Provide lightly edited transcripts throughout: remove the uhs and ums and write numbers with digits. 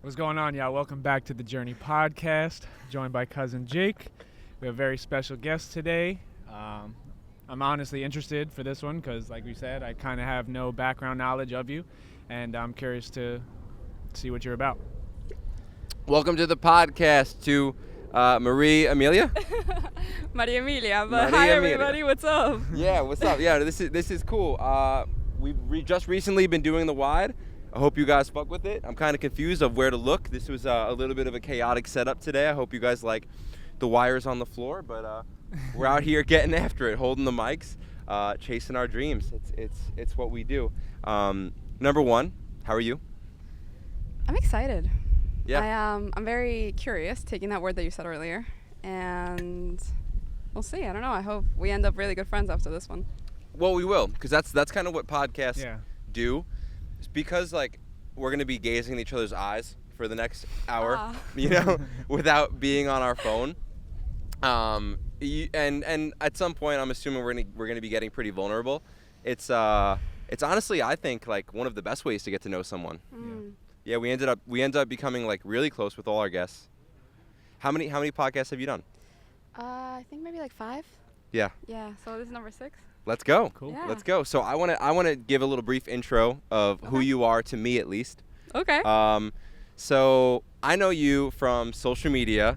What's going on, y'all? Welcome back to the Journey Podcast, joined by cousin Jake. We have a very special guest today. I'm honestly interested for this one because, like we said, I kind of have no background knowledge of you, and I'm curious to see what you're about. Welcome to the podcast to Mariemilia. Mariemilia, but hi everybody, what's up? Yeah, what's up? Yeah, this is cool. We've just recently been doing the wide. I hope you guys fuck with it. I'm kind of confused of where to look. This was a little bit of a chaotic setup today. I hope you guys like the wires on the floor, but we're out here getting after it, holding the mics, chasing our dreams. It's what we do. Number one, how are you? I'm excited. Yeah. I'm very curious, taking that word that you said earlier, and we'll see. I don't know. I hope we end up really good friends after this one. Well, we will, because that's kind of what podcasts do. It's because like we're gonna be gazing in each other's eyes for the next hour, without being on our phone. And at some point, I'm assuming we're gonna be getting pretty vulnerable. It's honestly, I think, like one of the best ways to get to know someone. Yeah, we ended up becoming like really close with all our guests. How many podcasts have you done? I think maybe like 5. Yeah. Yeah. So this is number 6. Let's go. Cool. Yeah. Let's go. So I wanna give a little brief intro of who you are, to me at least. Okay. So I know you from social media,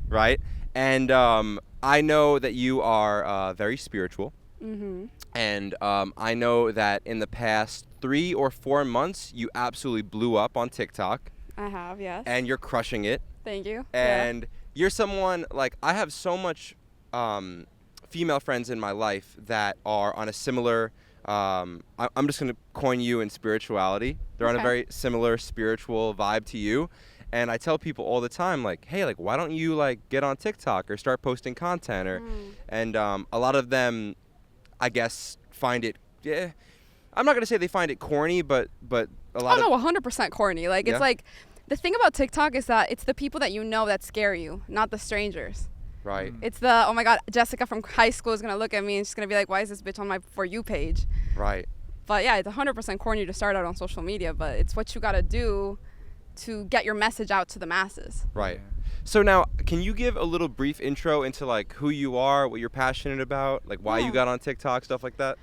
right? And I know that you are very spiritual. Mm-hmm. And I know that in the past 3 or 4 months, you absolutely blew up on TikTok. I have, yes. And you're crushing it. Thank you. And you're someone, like, I have so much female friends in my life that are on a similar, I'm just going to coin you in spirituality. They're on a very similar spiritual vibe to you. And I tell people all the time, like, hey, like, why don't you, like, get on TikTok or start posting content? And a lot of them, I guess, find it, I'm not going to say they find it corny, but a lot no, 100% corny. Like, it's like, the thing about TikTok is that it's the people that you know that scare you, not the strangers. Right. It's the, oh my God, Jessica from high school is going to look at me and she's going to be like, why is this bitch on my For You page? Right. But yeah, it's 100% corny to start out on social media, but it's what you got to do to get your message out to the masses. Right. So now, can you give a little brief intro into like who you are, what you're passionate about, like why you got on TikTok, stuff like that?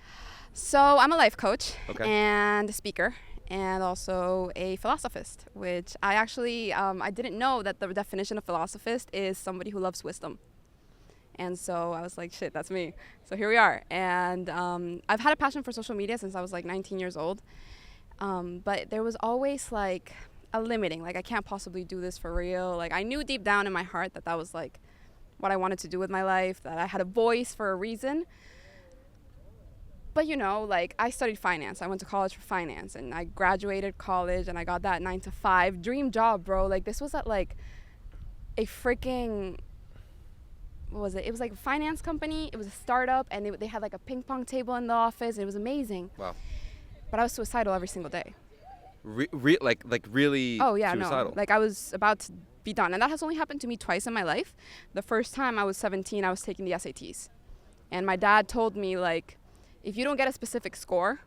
So I'm a life coach and a speaker and also a philosophist, which I actually, I didn't know that the definition of philosophist is somebody who loves wisdom. And so I was like, shit, that's me. So here we are. And I've had a passion for social media since I was like 19 years old. But there was always like a limiting, like I can't possibly do this for real. Like I knew deep down in my heart that that was like what I wanted to do with my life, that I had a voice for a reason. But like I studied finance. I went to college for finance and I graduated college and I got that 9-to-5 dream job, bro. Like this was at like a freaking, what was it? It was like a finance company. It was a startup and they had like a ping pong table in the office. And it was amazing. Wow. But I was suicidal every single day. Like really suicidal? No. Like I was about to be done. And that has only happened to me twice in my life. The first time I was 17, I was taking the SATs. And my dad told me like, if you don't get a specific score,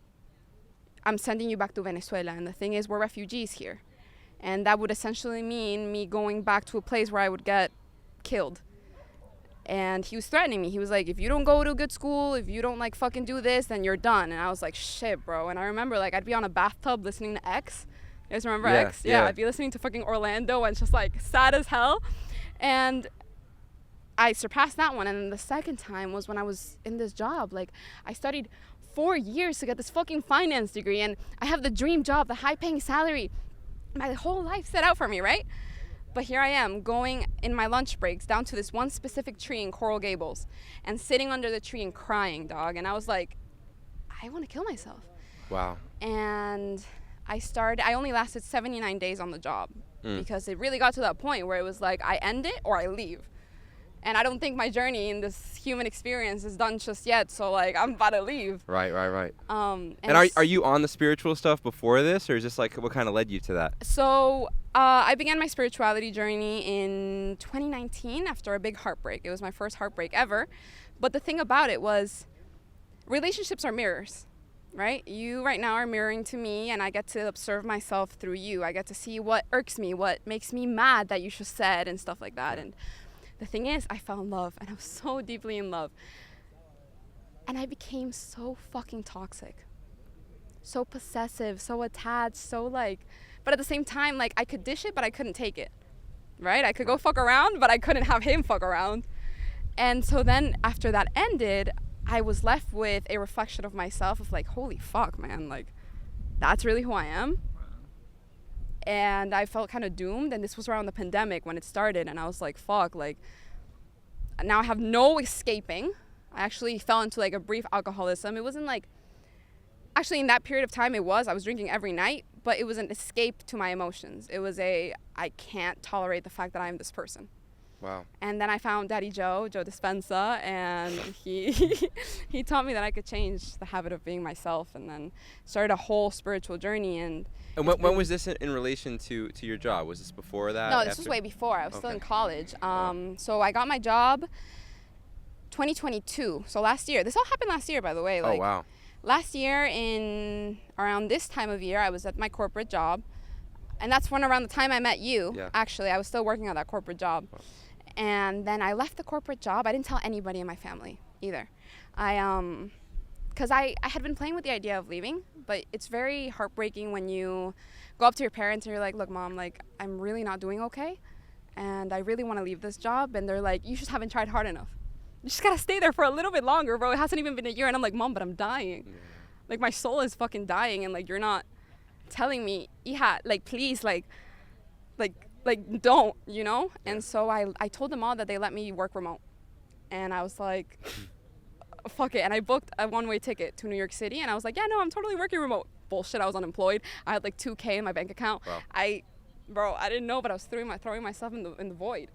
I'm sending you back to Venezuela. And the thing is, we're refugees here. And that would essentially mean me going back to a place where I would get killed. And he was threatening me. He was like, if you don't go to a good school, if you don't like fucking do this, then you're done. And I was like, shit, bro. And I remember like I'd be on a bathtub listening to X. You guys remember X? Yeah, I'd be listening to fucking Orlando and it's just like sad as hell. And I surpassed that one. And then the second time was when I was in this job. Like I studied 4 years to get this fucking finance degree. And I have the dream job, the high paying salary. My whole life set out for me, right? But here I am going in my lunch breaks down to this one specific tree in Coral Gables and sitting under the tree and crying, dog. And I was like, I want to kill myself. Wow. And I only lasted 79 days on the job because it really got to that point where it was like, I end it or I leave. And I don't think my journey in this human experience is done just yet. So like, I'm about to leave. Right. And are you on the spiritual stuff before this, or is this like, what kind of led you to that? So I began my spirituality journey in 2019 after a big heartbreak. It was my first heartbreak ever. But the thing about it was relationships are mirrors, right? You right now are mirroring to me, and I get to observe myself through you. I get to see what irks me, what makes me mad that you just said, and stuff like that. And the thing is, I fell in love, and I was so deeply in love. And I became so fucking toxic. So possessive, so attached, so like, but at the same time, like, I could dish it, but I couldn't take it, right? I could go fuck around, but I couldn't have him fuck around. And so then after that ended, I was left with a reflection of myself of like, holy fuck, man, like, that's really who I am. And I felt kind of doomed, and this was around the pandemic when it started, and I was like, fuck, like, now I have no escaping. I actually fell into like a brief alcoholism. It wasn't like, actually in that period of time I was drinking every night, but it was an escape to my emotions. It was I can't tolerate the fact that I'm this person. Wow. And then I found Daddy Joe Dispenza, and he taught me that I could change the habit of being myself, and then started a whole spiritual journey. And when was this in relation to your job? Was this before that? No, this was way before. I was still in college. So I got my job 2022, so last year. This all happened last year, by the way. Like, oh, wow. Last year, in around this time of year, I was at my corporate job. And that's when around the time I met you, actually. I was still working on that corporate job. Wow. And then I left the corporate job. I didn't tell anybody in my family either. Because I had been playing with the idea of leaving, but it's very heartbreaking when you go up to your parents and you're like, look, Mom, like, I'm really not doing okay, and I really want to leave this job. And they're like, you just haven't tried hard enough. You just got to stay there for a little bit longer, bro. It hasn't even been a year. And I'm like, Mom, but I'm dying. Yeah. Like, my soul is fucking dying, and, like, you're not telling me, like, please, like, don't, you know? And so I told them all that they let me work remote. And I was like, fuck it. And I booked a one-way ticket to New York City. And I was like, yeah, no, I'm totally working remote. Bullshit, I was unemployed. I had like $2,000 in my bank account. Wow. I didn't know, but I was throwing myself in the void.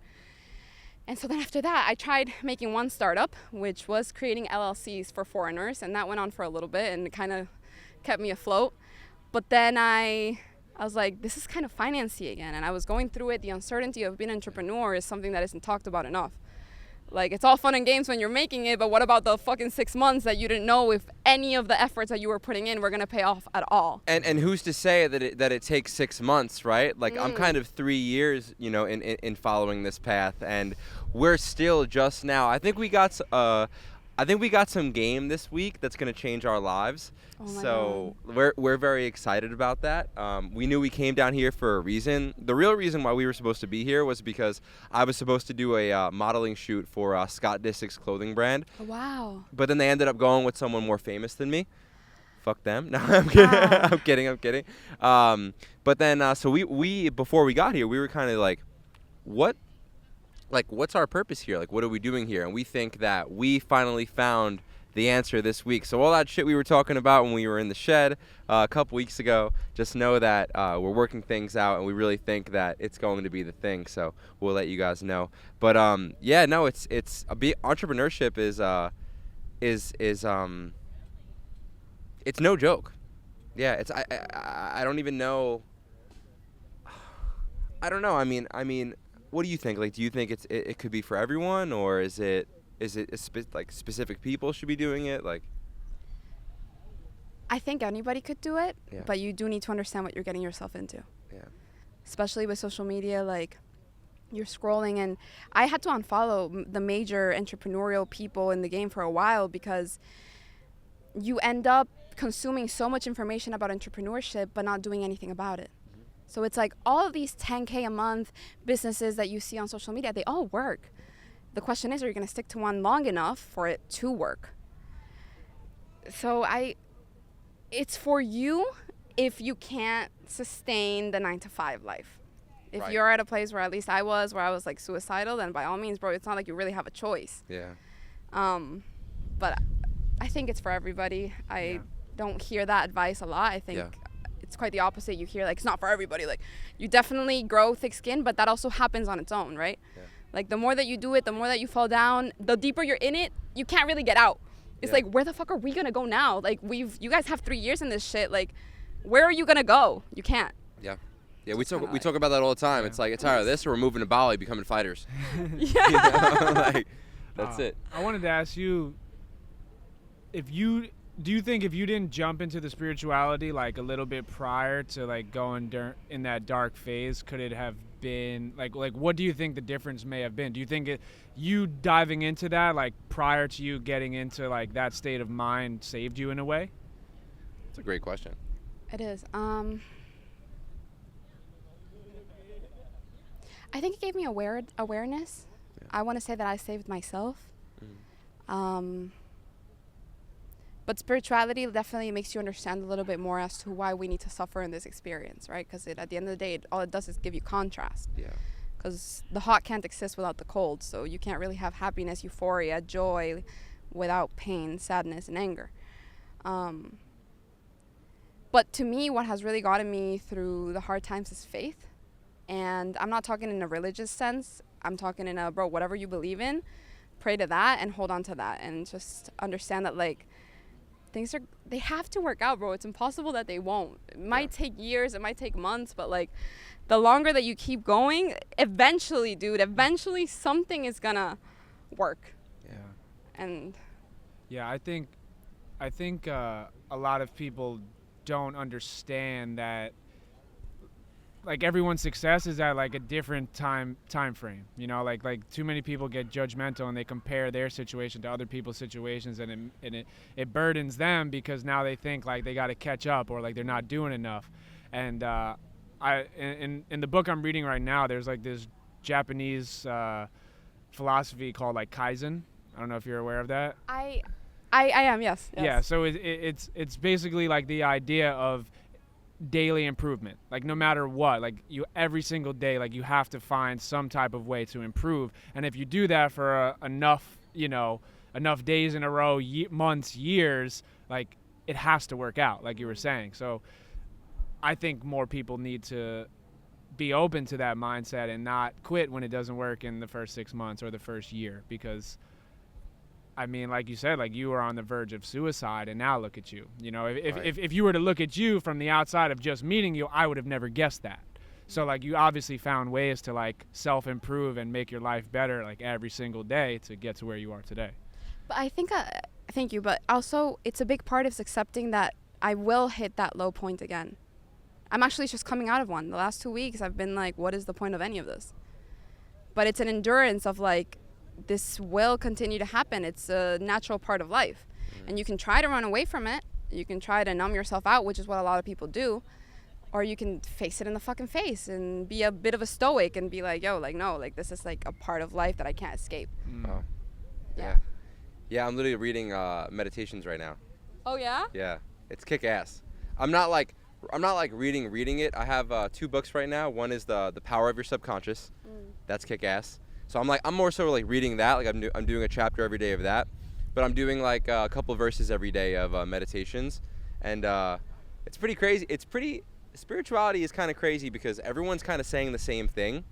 And so then after that, I tried making one startup, which was creating LLCs for foreigners. And that went on for a little bit, and it kind of kept me afloat. But then I was like, this is kind of financy again. And I was going through it. The uncertainty of being an entrepreneur is something that isn't talked about enough. Like, it's all fun and games when you're making it, but what about the fucking 6 months that you didn't know if any of the efforts that you were putting in were going to pay off at all? And who's to say that it takes 6 months, right? Like, I'm kind of 3 years, you know, in following this path, and we're still just now. I think we got some game this week that's going to change our lives. Oh my so God. we're very excited about that. We knew we came down here for a reason. The real reason why we were supposed to be here was because I was supposed to do a modeling shoot for Scott Disick's clothing brand. Oh, wow. But then they ended up going with someone more famous than me. Fuck them. No, I'm kidding. Wow. I'm kidding. But then so we before we got here, we were kind of like, what's our purpose here? Like, what are we doing here? And we think that we finally found the answer this week. So all that shit we were talking about when we were in the shed a couple weeks ago, just know that we're working things out, and we really think that it's going to be the thing. So we'll let you guys know. But yeah, no, entrepreneurship it's no joke. Yeah, it's I don't even know. I don't know. I mean, what do you think? Like, do you think it could be for everyone, or is it like specific people should be doing it? Like, I think anybody could do it, but you do need to understand what you're getting yourself into. Yeah. Especially with social media, like, you're scrolling, and I had to unfollow the major entrepreneurial people in the game for a while because you end up consuming so much information about entrepreneurship but not doing anything about it. So it's like all of these 10K a month businesses that you see on social media, they all work. The question is, are you going to stick to one long enough for it to work? So it's for you if you can't sustain the 9-to-5 life. If you're at a place where at least I was, where I was like suicidal, then by all means, bro, it's not like you really have a choice. Yeah. But I think it's for everybody. I don't hear that advice a lot. I think it's quite the opposite. You hear like it's not for everybody. Like, you definitely grow thick skin, but that also happens on its own, right? Yeah. Like, the more that you do it, the more that you fall down, the deeper you're in it, you can't really get out. It's like, where the fuck are we gonna go now? Like, you guys have 3 years in this shit. Like, where are you gonna go? You can't. Yeah. Yeah, we talk about that all the time. Yeah. It's like, it's tired of this, or we're moving to Bali, becoming fighters. Yeah. You know? Like, that's it. I wanted to ask you, if you do you think if you didn't jump into the spirituality like a little bit prior to like going in that dark phase, could it have been like what do you think the difference may have been? Do you think you diving into that like prior to you getting into like that state of mind saved you in a way? It's a great question. It is. I think it gave me awareness. Yeah. I want to say that I saved myself. But spirituality definitely makes you understand a little bit more as to why we need to suffer in this experience, right? Because at the end of the day, all it does is give you contrast. Yeah. Because the hot can't exist without the cold, so you can't really have happiness, euphoria, joy without pain, sadness, and anger. But to me, what has really gotten me through the hard times is faith. And I'm not talking in a religious sense. I'm talking in a, bro, whatever you believe in, pray to that and hold on to that. And just understand that, like, they have to work out, bro. It's impossible that they won't. It might take years, it might take months, but like the longer that you keep going, eventually, dude, something is gonna work. Yeah. And yeah, I think a lot of people don't understand that like everyone's success is at like a different time frame, you know, like too many people get judgmental and they compare their situation to other people's situations, and it burdens them because now they think like they got to catch up or like they're not doing enough. And in the book I'm reading right now, there's like this Japanese philosophy called like Kaizen. I don't know if you're aware of that. I am, yes. Yeah, so it's basically like the idea of daily improvement, like no matter what, like you every single day, like you have to find some type of way to improve. And if you do that for enough days in a row, months, years, like it has to work out, like you were saying. So I think more people need to be open to that mindset and not quit when it doesn't work in the first 6 months or the first year, because I mean, like you said, like you were on the verge of suicide, and now look at you. You know, if you were to look at you from the outside of just meeting you, I would have never guessed that. So like you obviously found ways to like self-improve and make your life better like every single day to get to where you are today. But I think, thank you, but also it's a big part of accepting that I will hit that low point again. I'm actually just coming out of one. The last 2 weeks I've been like, what is the point of any of this? But it's an endurance of like, this will continue to happen. It's a natural part of life. And you can try to run away from it. You can try to numb yourself out, which is what a lot of people do. Or you can face it in the fucking face and be a bit of a stoic and be like, yo, like, no, like, this is like a part of life that I can't escape. Oh. Yeah. Yeah, I'm literally reading Meditations right now. Oh, yeah? Yeah, it's kick ass. I'm not like reading it. I have 2 books right now. One is the Power of Your Subconscious. That's kick ass. So I'm more so like reading that, like I'm doing a chapter every day of that, but I'm doing like a couple verses every day of Meditations, and it's pretty crazy. Spirituality is kind of crazy because everyone's kind of saying the same thing,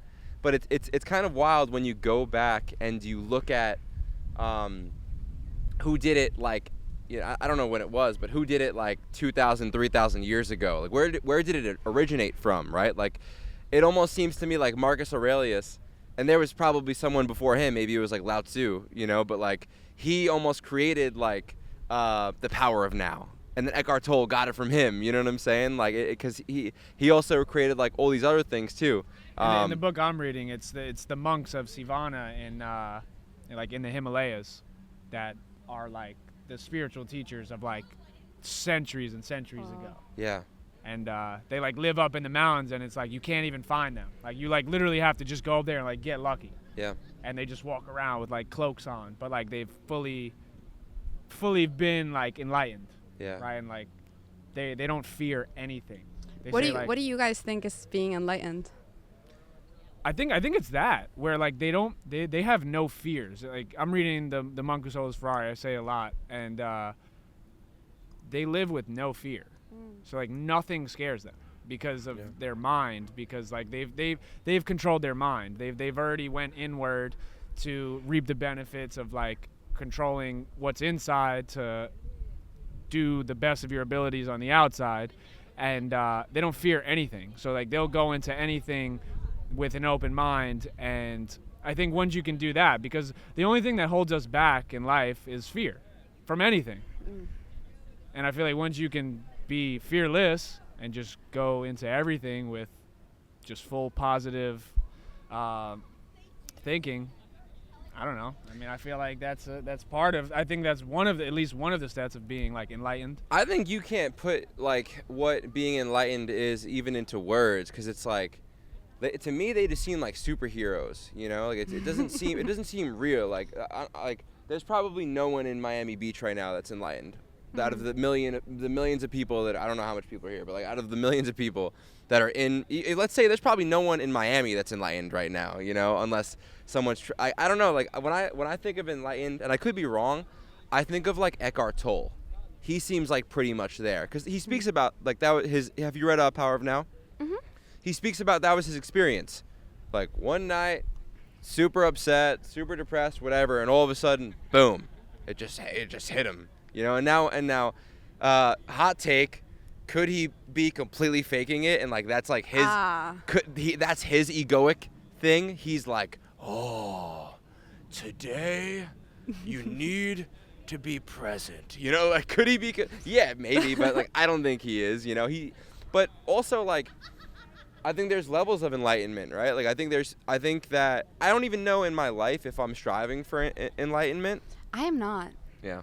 but it's kind of wild when you go back and you look at who did it, like, you know, I don't know when it was, but who did it like 2,000, 3,000 years ago? Like where did it originate from, right? Like it almost seems to me like Marcus Aurelius. And there was probably someone before him, maybe it was like Lao Tzu, you know, but like he almost created like the power of now. And then Eckhart Tolle got it from him, you know what I'm saying? Like, because he also created like all these other things too. In the book I'm reading, it's the monks of Sivana in the Himalayas that are like the spiritual teachers of like centuries and centuries ago. Yeah. And they like live up in the mountains, and it's like you can't even find them. Like you like literally have to just go up there and like get lucky. Yeah. And they just walk around with like cloaks on, but like they've fully been like enlightened. Yeah. Right, and like they don't fear anything. What do you guys think is being enlightened? I think it's that where like they have no fears. Like I'm reading the Monk Who Sold His Ferrari. I say a lot, and they live with no fear. So like nothing scares them because of their mind, because like they've controlled their mind. They've already went inward to reap the benefits of like controlling what's inside to do the best of your abilities on the outside, and they don't fear anything. So like they'll go into anything with an open mind, and I think once you can do that, because the only thing that holds us back in life is fear from anything. And I feel like once you can be fearless and just go into everything with just full positive thinking, I don't know. I mean, I feel like that's part of. I think that's at least one of the stats of being like enlightened. I think you can't put like what being enlightened is even into words, because it's like, to me they just seem like superheroes. You know, like it doesn't seem real. Like there's probably no one in Miami Beach right now that's enlightened. Out of the millions of people that, I don't know how much people are here, but like out of the millions of people that are in, let's say there's probably no one in Miami that's enlightened right now, you know, unless someone's, I don't know, like when I think of enlightened, and I could be wrong, I think of like Eckhart Tolle. He seems like pretty much there, because he speaks about, like, that was his, have you read Power of Now? Mm-hmm. He speaks about, that was his experience. Like one night, super upset, super depressed, whatever, and all of a sudden, boom, it just hit him. You know, and now, hot take, could he be completely faking it? And like, that's like his, that's his egoic thing. He's like, oh, today you need to be present. You know, like, could he be? Yeah, maybe, but like, I don't think he is, you know, but also like, I think there's levels of enlightenment, right? Like, I think that I don't even know in my life if I'm striving for enlightenment. I am not. Yeah.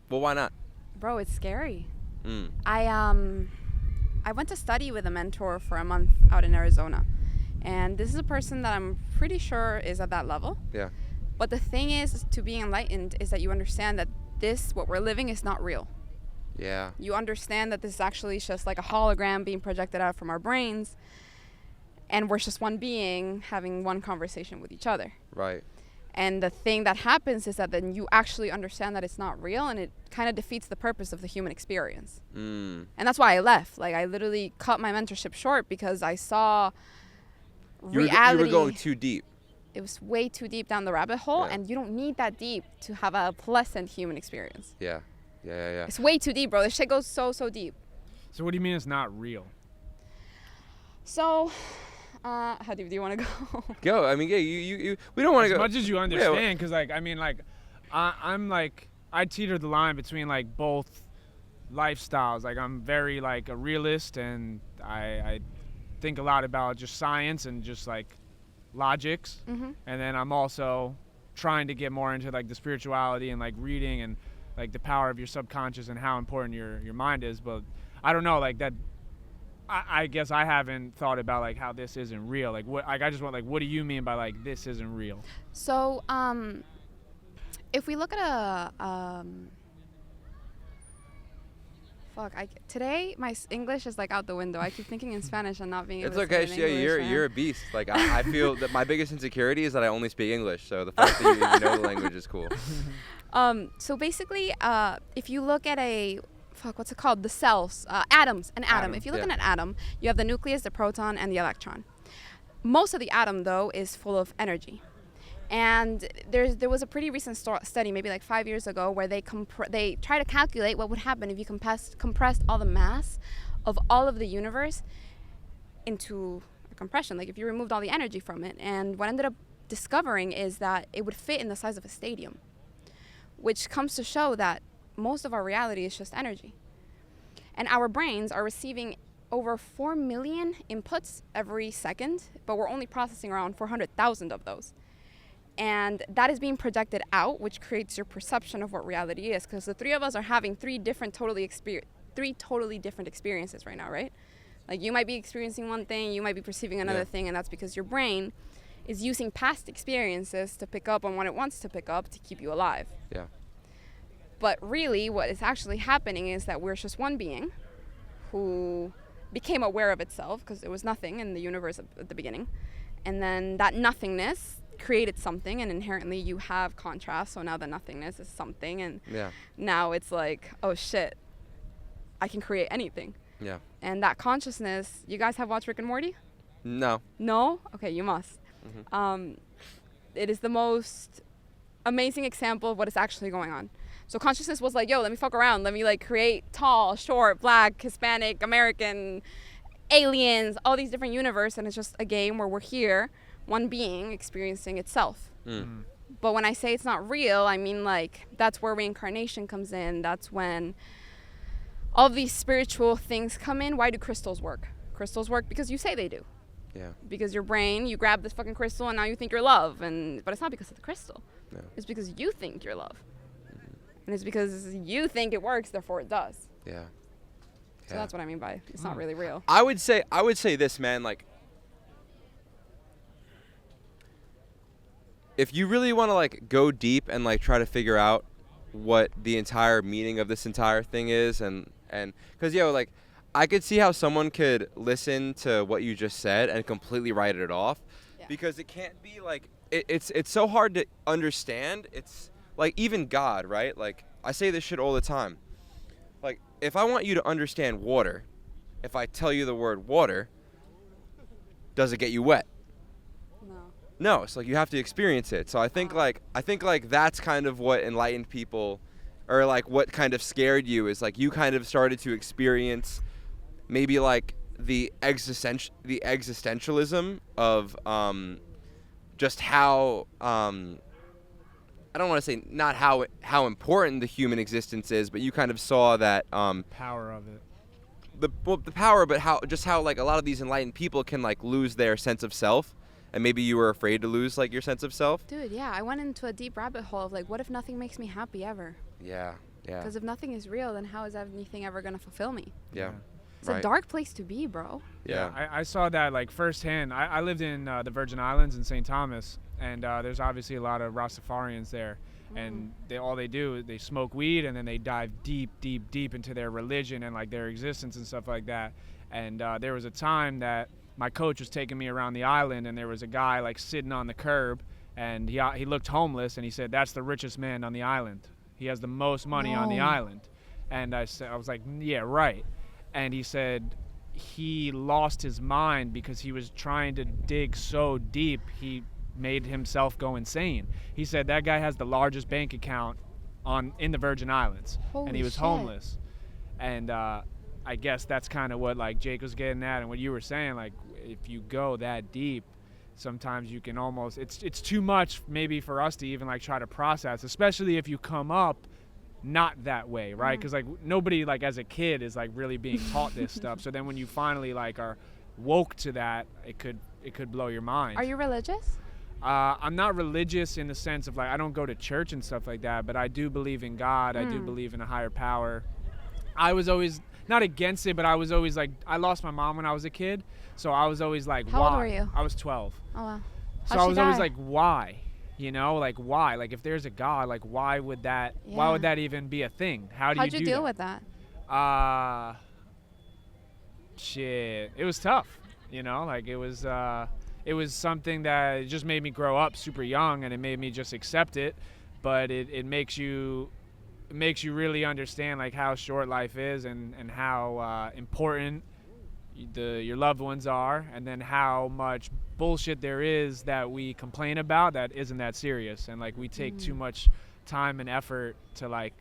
Well, why not? Bro, it's scary. Mm. I went to study with a mentor for a month out in Arizona. And this is a person that I'm pretty sure is at that level. Yeah. But the thing is, to be enlightened is that you understand that what we're living is not real. Yeah. You understand that this is actually just like a hologram being projected out from our brains. And we're just one being having one conversation with each other. Right. And the thing that happens is that then you actually understand that it's not real, and it kind of defeats the purpose of the human experience. Mm. And that's why I left. Like, I literally cut my mentorship short because I saw reality. You were going too deep. It was way too deep down the rabbit hole, Yeah. and you don't need that deep to have a pleasant human experience. Yeah. It's way too deep, bro. This shit goes so deep. So what do you mean it's not real? So, how deep do you want to go? Go. I mean, yeah. You. We don't want to As go. much as you understand, because like, I mean, like, I'm like, I teeter the line between like both lifestyles. Like, I'm very like a realist, and I think a lot about just science and just like logics. Mm-hmm. And then I'm also trying to get more into like the spirituality and like reading and like the power of your subconscious and how important your mind is. But I don't know, like that. I guess I haven't thought about like how this isn't real. Like what? Like I just want like, what do you mean by like this isn't real? So, if we look at today my English is like out the window. I keep thinking in Spanish and not being able It's to okay. say it in Yeah, English, you're a beast. Like I feel that my biggest insecurity is that I only speak English. So the fact that you even know the language is cool. So basically, if you look at what's it called? The cells, atoms, an atom. If you look at an atom, you have the nucleus, the proton, and the electron. Most of the atom, though, is full of energy. And there was a pretty recent study, maybe like 5 years ago, where they try to calculate what would happen if you compressed all the mass of all of the universe into a compression, like if you removed all the energy from it. And what ended up discovering is that it would fit in the size of a stadium, which comes to show that most of our reality is just energy. And our brains are receiving over 4 million inputs every second, but we're only processing around 400,000 of those. And that is being projected out, which creates your perception of what reality is, because the three of us are having three totally different experiences right now, right? Like, you might be experiencing one thing, you might be perceiving another thing, and that's because your brain is using past experiences to pick up on what it wants to pick up to keep you alive. Yeah. But really, what is actually happening is that we're just one being who became aware of itself, because there was nothing in the universe at the beginning. And then that nothingness created something, and inherently you have contrast. So now the nothingness is something, and now it's like, oh shit, I can create anything. Yeah. And that consciousness, you guys have watched Rick and Morty? No. No? Okay, you must. Mm-hmm. It is the most amazing example of what is actually going on. So consciousness was like, yo, let me fuck around. Let me like create tall, short, black, Hispanic, American, aliens, all these different universes. And it's just a game where we're here, one being experiencing itself. Mm. But when I say it's not real, I mean like that's where reincarnation comes in. That's when all these spiritual things come in. Why do crystals work? Crystals work because you say they do. Yeah. Because your brain, you grab this fucking crystal and now you think you're love, but it's not because of the crystal. No. It's because you think you're love. And it's because you think it works, therefore it does. Yeah. So that's what I mean by it's not really real. I would say this, man, like, if you really want to like go deep and like try to figure out what the entire meaning of this entire thing is, and because like I could see how someone could listen to what you just said and completely write it off, because it can't be like it's so hard to understand. It's like even God, right? Like I say this shit all the time. Like if I want you to understand water, if I tell you the word water, does it get you wet? No, it's like you have to experience it. So I think like that's kind of what enlightened people, or like what kind of scared you, is like you kind of started to experience maybe like the existentialism of just how I don't want to say not how important the human existence is, but you kind of saw that power of it. The power, but how like a lot of these enlightened people can like lose their sense of self. And maybe you were afraid to lose, like, your sense of self? Dude, yeah. I went into a deep rabbit hole of, like, what if nothing makes me happy ever? Yeah, yeah. Because if nothing is real, then how is anything ever going to fulfill me? Yeah. It's a dark place to be, bro. Yeah. I saw that, like, firsthand. I lived in the Virgin Islands in St. Thomas, and there's obviously a lot of Rastafarians there. And all they do is they smoke weed, and then they dive deep, deep, deep into their religion and, like, their existence and stuff like that. And there was a time that my coach was taking me around the island, and there was a guy like sitting on the curb, and he looked homeless, and he said, "That's the richest man on the island. He has the most money on the island." And I was like, "Yeah, right." And he said he lost his mind because he was trying to dig so deep he made himself go insane. He said that guy has the largest bank account in the Virgin Islands. Holy and he was shit. homeless. And I guess that's kind of what like Jake was getting at, and what you were saying, like if you go that deep, sometimes you can almost it's too much maybe for us to even like try to process, especially if you come up not that way, right? Because like nobody like as a kid is like really being taught this stuff. So then when you finally like are woke to that, it could blow your mind. Are you religious? I'm not religious in the sense of like I don't go to church and stuff like that, but I do believe in God. I do believe in a higher power. I was always not against it, but I was always like, I lost my mom when I was a kid, so I was always like, How why? old were you? I was 12. Oh wow. So I was always like, why? You know, like why? Like if there's a God, like why would that even be a thing? How'd you deal with that? Shit. It was tough, you know, like it was something that just made me grow up super young, and it made me just accept it, but it makes you really understand like how short life is, and how important your loved ones are, and then how much bullshit there is that we complain about that isn't that serious, and like we take too much time and effort to like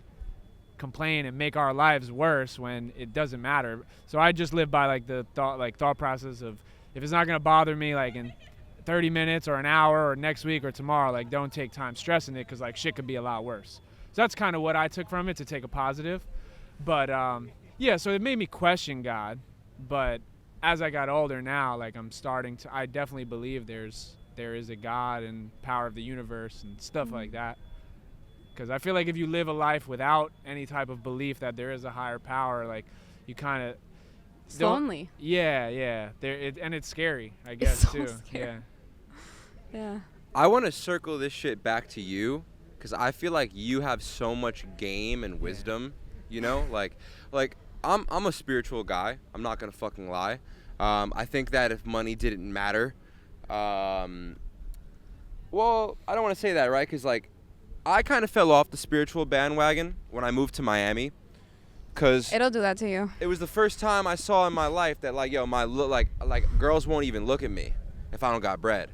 complain and make our lives worse when it doesn't matter. So I just live by like the thought process of, if it's not gonna bother me like in 30 minutes or an hour or next week or tomorrow, like don't take time stressing it, because like shit could be a lot worse. So that's kind of what I took from it, to take a positive. But yeah, so it made me question God. But as I got older now, like I definitely believe there is a God and power of the universe and stuff like that. Because I feel like if you live a life without any type of belief that there is a higher power, like you kind of It's lonely. Yeah. And it's scary, I guess, so too. Scary. Yeah. I want to circle this shit back to you, because I feel like you have so much game and wisdom, you know? Like I'm a spiritual guy. I'm not going to fucking lie. I think that if money didn't matter, well, I don't want to say that, right? Because, like, I kind of fell off the spiritual bandwagon when I moved to Miami. Because It'll do that to you. it was the first time I saw in my life that, like, yo, like girls won't even look at me if I don't got bread.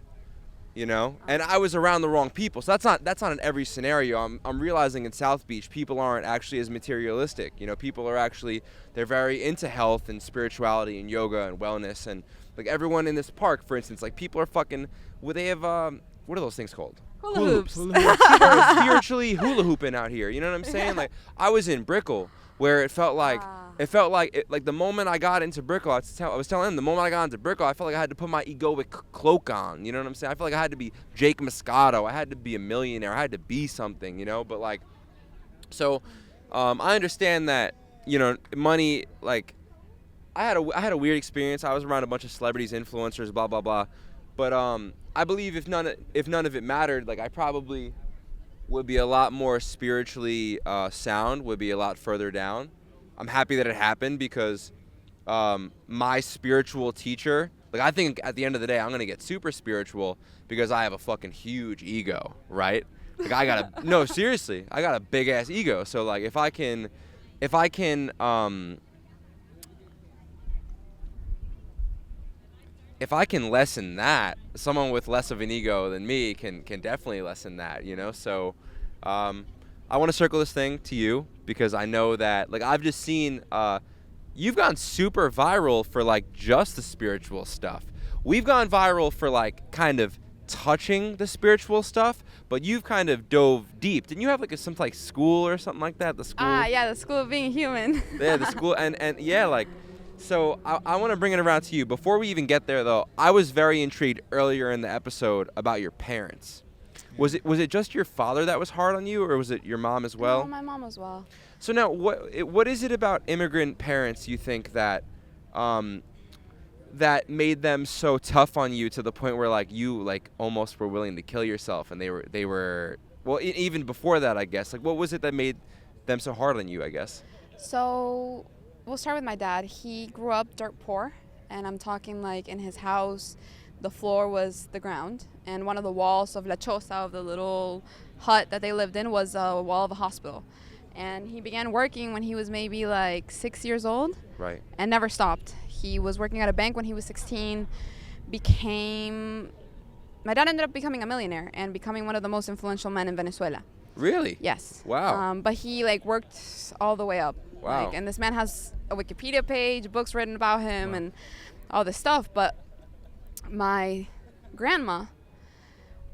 You know, and I was around the wrong people. So that's not in every scenario. I'm realizing in South Beach, people aren't actually as materialistic. You know, people are they're very into health and spirituality and yoga and wellness, and like everyone in this park, for instance, like people are fucking. They have what are those things called? Hula hoops. People are spiritually hula hooping out here. You know what I'm saying? Like I was in Brickell, where it felt like It felt like the moment I got into Brickle, I was telling him, the moment I got into Brickle, I felt like I had to put my egoic cloak on. You know what I'm saying? I felt like I had to be Jake Moscato. I had to be a millionaire. I had to be something, you know? But, like, so I understand that, you know, money, like, I had a weird experience. I was around a bunch of celebrities, influencers, blah, blah, blah. But I believe if none of it mattered, like, I probably would be a lot more spiritually sound, would be a lot further down. I'm happy that it happened because my spiritual teacher, like, I think at the end of the day, I'm going to get super spiritual because I have a fucking huge ego, right? Like, I got no, seriously, I got a big ass ego. So, like, if I can lessen that, someone with less of an ego than me can definitely lessen that, you know? So I want to circle this thing to you because I know that, like, I've just seen you've gone super viral for, like, just the spiritual stuff. We've gone viral for, like, kind of touching the spiritual stuff, but you've kind of dove deep. Didn't you have, like, some, like, school or something like that? The school? Yeah, the school of being human. Yeah, the school. And yeah, like, so I want to bring it around to you. Before we even get there, though, I was very intrigued earlier in the episode about your parents. Was it just your father that was hard on you, or was it your mom as well? No, my mom as well. So now, what is it about immigrant parents you think that that made them so tough on you to the point where, like, you, like, almost were willing to kill yourself, and they were well, even before that, I guess. Like, what was it that made them so hard on you, I guess? So we'll start with my dad. He grew up dirt poor, and I'm talking, like, in his house, the floor was the ground, and one of the walls of La Choza, of the little hut that they lived in, was a wall of a hospital. And he began working when he was maybe, like, 6 years old. Right. And never stopped. He was working at a bank when he was 16, my dad ended up becoming a millionaire and becoming one of the most influential men in Venezuela. Really? Yes. Wow. But he, like, worked all the way up. Wow. Like, and this man has a Wikipedia page, books written about him, Wow. and all this stuff. But my grandma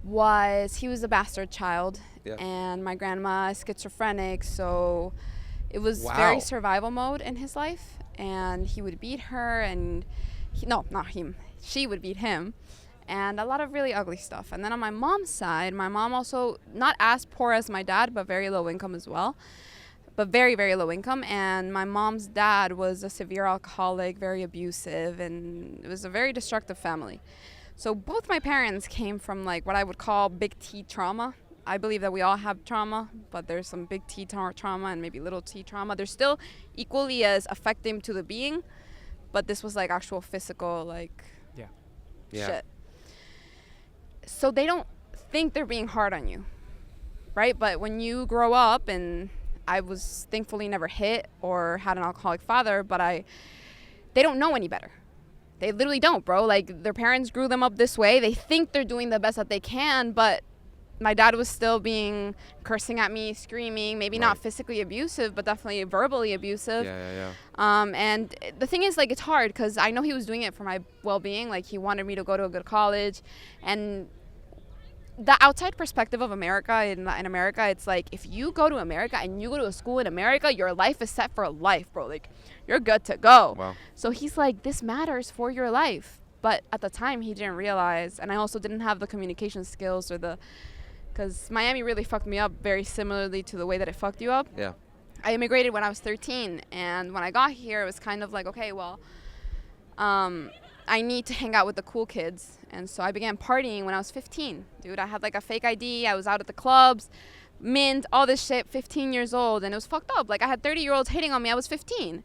he was a bastard child. Yeah. And my grandma is schizophrenic, so it was Wow. very survival mode in his life. And he would beat her, and she would beat him, and a lot of really ugly stuff. And then on my mom's side, my mom also not as poor as my dad, but very low income as well, but very, very low income. And my mom's dad was a severe alcoholic, very abusive, and it was a very destructive family. So both my parents came from, like, what I would call big T trauma. I believe that we all have trauma, but there's some big T trauma and maybe little T trauma. They're still equally as affecting to the being, but this was, like, actual physical, like, shit. So they don't think they're being hard on you, right? But when you grow up, and I was thankfully never hit or had an alcoholic father, but they don't know any better. They literally don't, bro. Like, their parents grew them up this way. They think they're doing the best that they can, but my dad was still cursing at me, screaming, maybe Right. not physically abusive, but definitely verbally abusive. Yeah. And the thing is, like, it's hard because I know he was doing it for my well-being. Like, he wanted me to go to a good college. And the outside perspective of America, in America, it's like, if you go to America and you go to a school in America, your life is set for life, bro. Like, you're good to go. Wow. So he's like, this matters for your life. But at the time, he didn't realize. And I also didn't have the communication skills because Miami really fucked me up very similarly to the way that it fucked you up. Yeah. I immigrated when I was 13, and when I got here, it was kind of like, okay, well, I need to hang out with the cool kids. And so I began partying when I was 15. Dude, I had, like, a fake ID. I was out at the clubs, mint, all this shit, 15 years old, and it was fucked up. Like, I had 30-year-olds hitting on me. I was 15.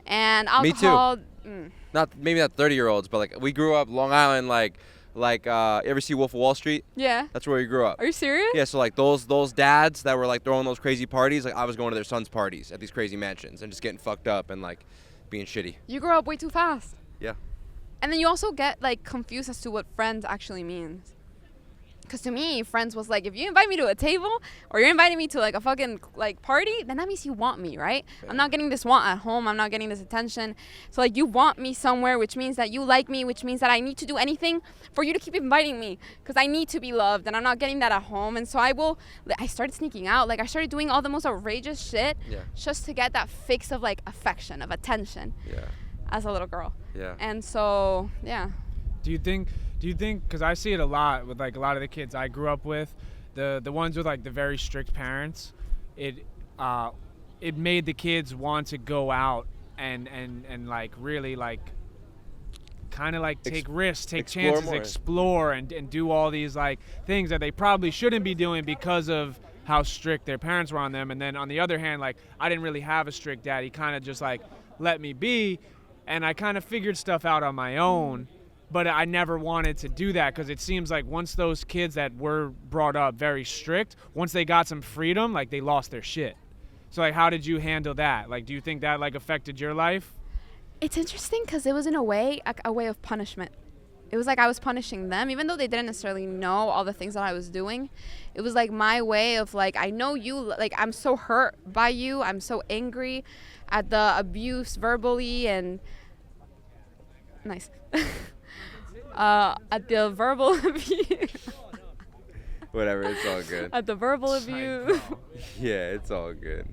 And alcohol... Me too. Maybe not 30-year-olds, but, like, we grew up Long Island, like you ever see Wolf of Wall Street? Yeah. That's where we grew up. Are you serious? Yeah, so, like, those dads that were, like, throwing those crazy parties, like, I was going to their sons' parties at these crazy mansions and just getting fucked up and, like, being shitty. You grow up way too fast. Yeah. And then you also get, like, confused as to what friends actually means. Because to me, friends was like, if you invite me to a table or you're inviting me to like a fucking like party, then that means you want me, right? Yeah. I'm not getting this want at home. I'm not getting this attention. So like you want me somewhere, which means that you like me, which means that I need to do anything for you to keep inviting me because I need to be loved and I'm not getting that at home. And so I started sneaking out. Like I started doing all the most outrageous shit just to get that fix of like affection, of attention as a little girl. Yeah. And so, yeah. Do you think, because I see it a lot with like a lot of the kids I grew up with, the ones with like the very strict parents, it made the kids want to go out and like really like kind of like take risks, take chances, more. explore and do all these like things that they probably shouldn't be doing because of how strict their parents were on them. And then on the other hand, like I didn't really have a strict dad. He kind of just like let me be, and I kind of figured stuff out on my own. But I never wanted to do that because it seems like once those kids that were brought up very strict, once they got some freedom, like they lost their shit. So like, how did you handle that? Like, do you think that like affected your life? It's interesting because it was in a way of punishment. It was like I was punishing them, even though they didn't necessarily know all the things that I was doing. It was like my way of like, I know you, like I'm so hurt by you. I'm so angry at the abuse verbally and nice. At the verbal abuse. Whatever, it's all good. At the verbal abuse. Yeah, it's all good.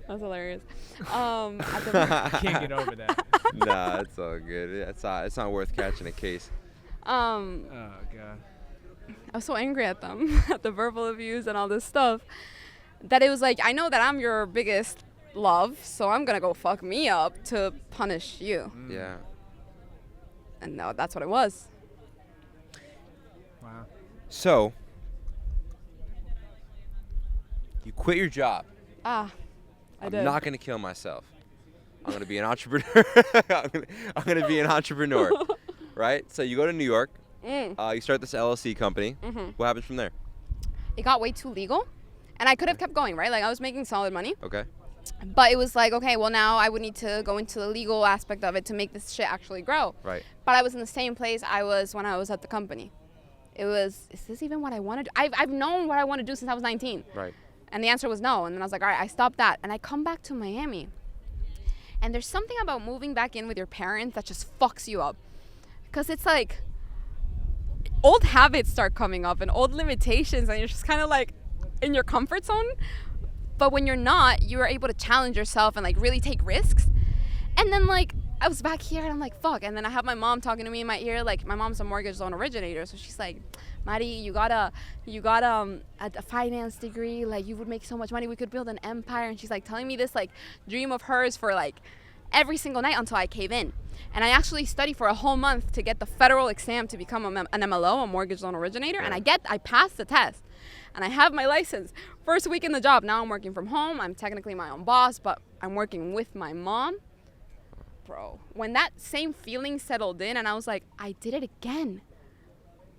That's hilarious. Can't get over that. Nah, it's all good. It's not worth catching a case. Oh god. I was so angry at them, at the verbal abuse and all this stuff, that it was like, I know that I'm your biggest love, so I'm gonna go fuck me up to punish you. Yeah. And no, that's what it was. Wow. So, you quit your job. I I'm did. not going to kill myself. I'm going to be an entrepreneur. I'm going to be an entrepreneur. Right? So you go to New York. You start this LLC company. Mm-hmm. What happens from there? It got way too legal, and I could have kept going, right? Like I was making solid money. Okay. But it was like, okay, well now I would need to go into the legal aspect of it to make this shit actually grow. Right. But I was in the same place I was when I was at the company. It was, is this even what I want to do? I've known what I want to do since I was 19. Right. And the answer was no. And then I was like, all right, I stopped that. And I come back to Miami. And there's something about moving back in with your parents that just fucks you up. Because it's like, old habits start coming up and old limitations. And you're just kind of like in your comfort zone. But when you're not, you're able to challenge yourself and like really take risks. And then like, I was back here and I'm like, fuck. And then I have my mom talking to me in my ear. Like my mom's a mortgage loan originator. So she's like, Mari, you got a finance degree. Like you would make so much money. We could build an empire. And she's like telling me this like dream of hers for like every single night until I cave in. And I actually studied for a whole month to get the federal exam to become an MLO, a mortgage loan originator. And I passed the test. And I have my license. First week in the job. Now I'm working from home. I'm technically my own boss, but I'm working with my mom. Bro, when that same feeling settled in and I was like, I did it again.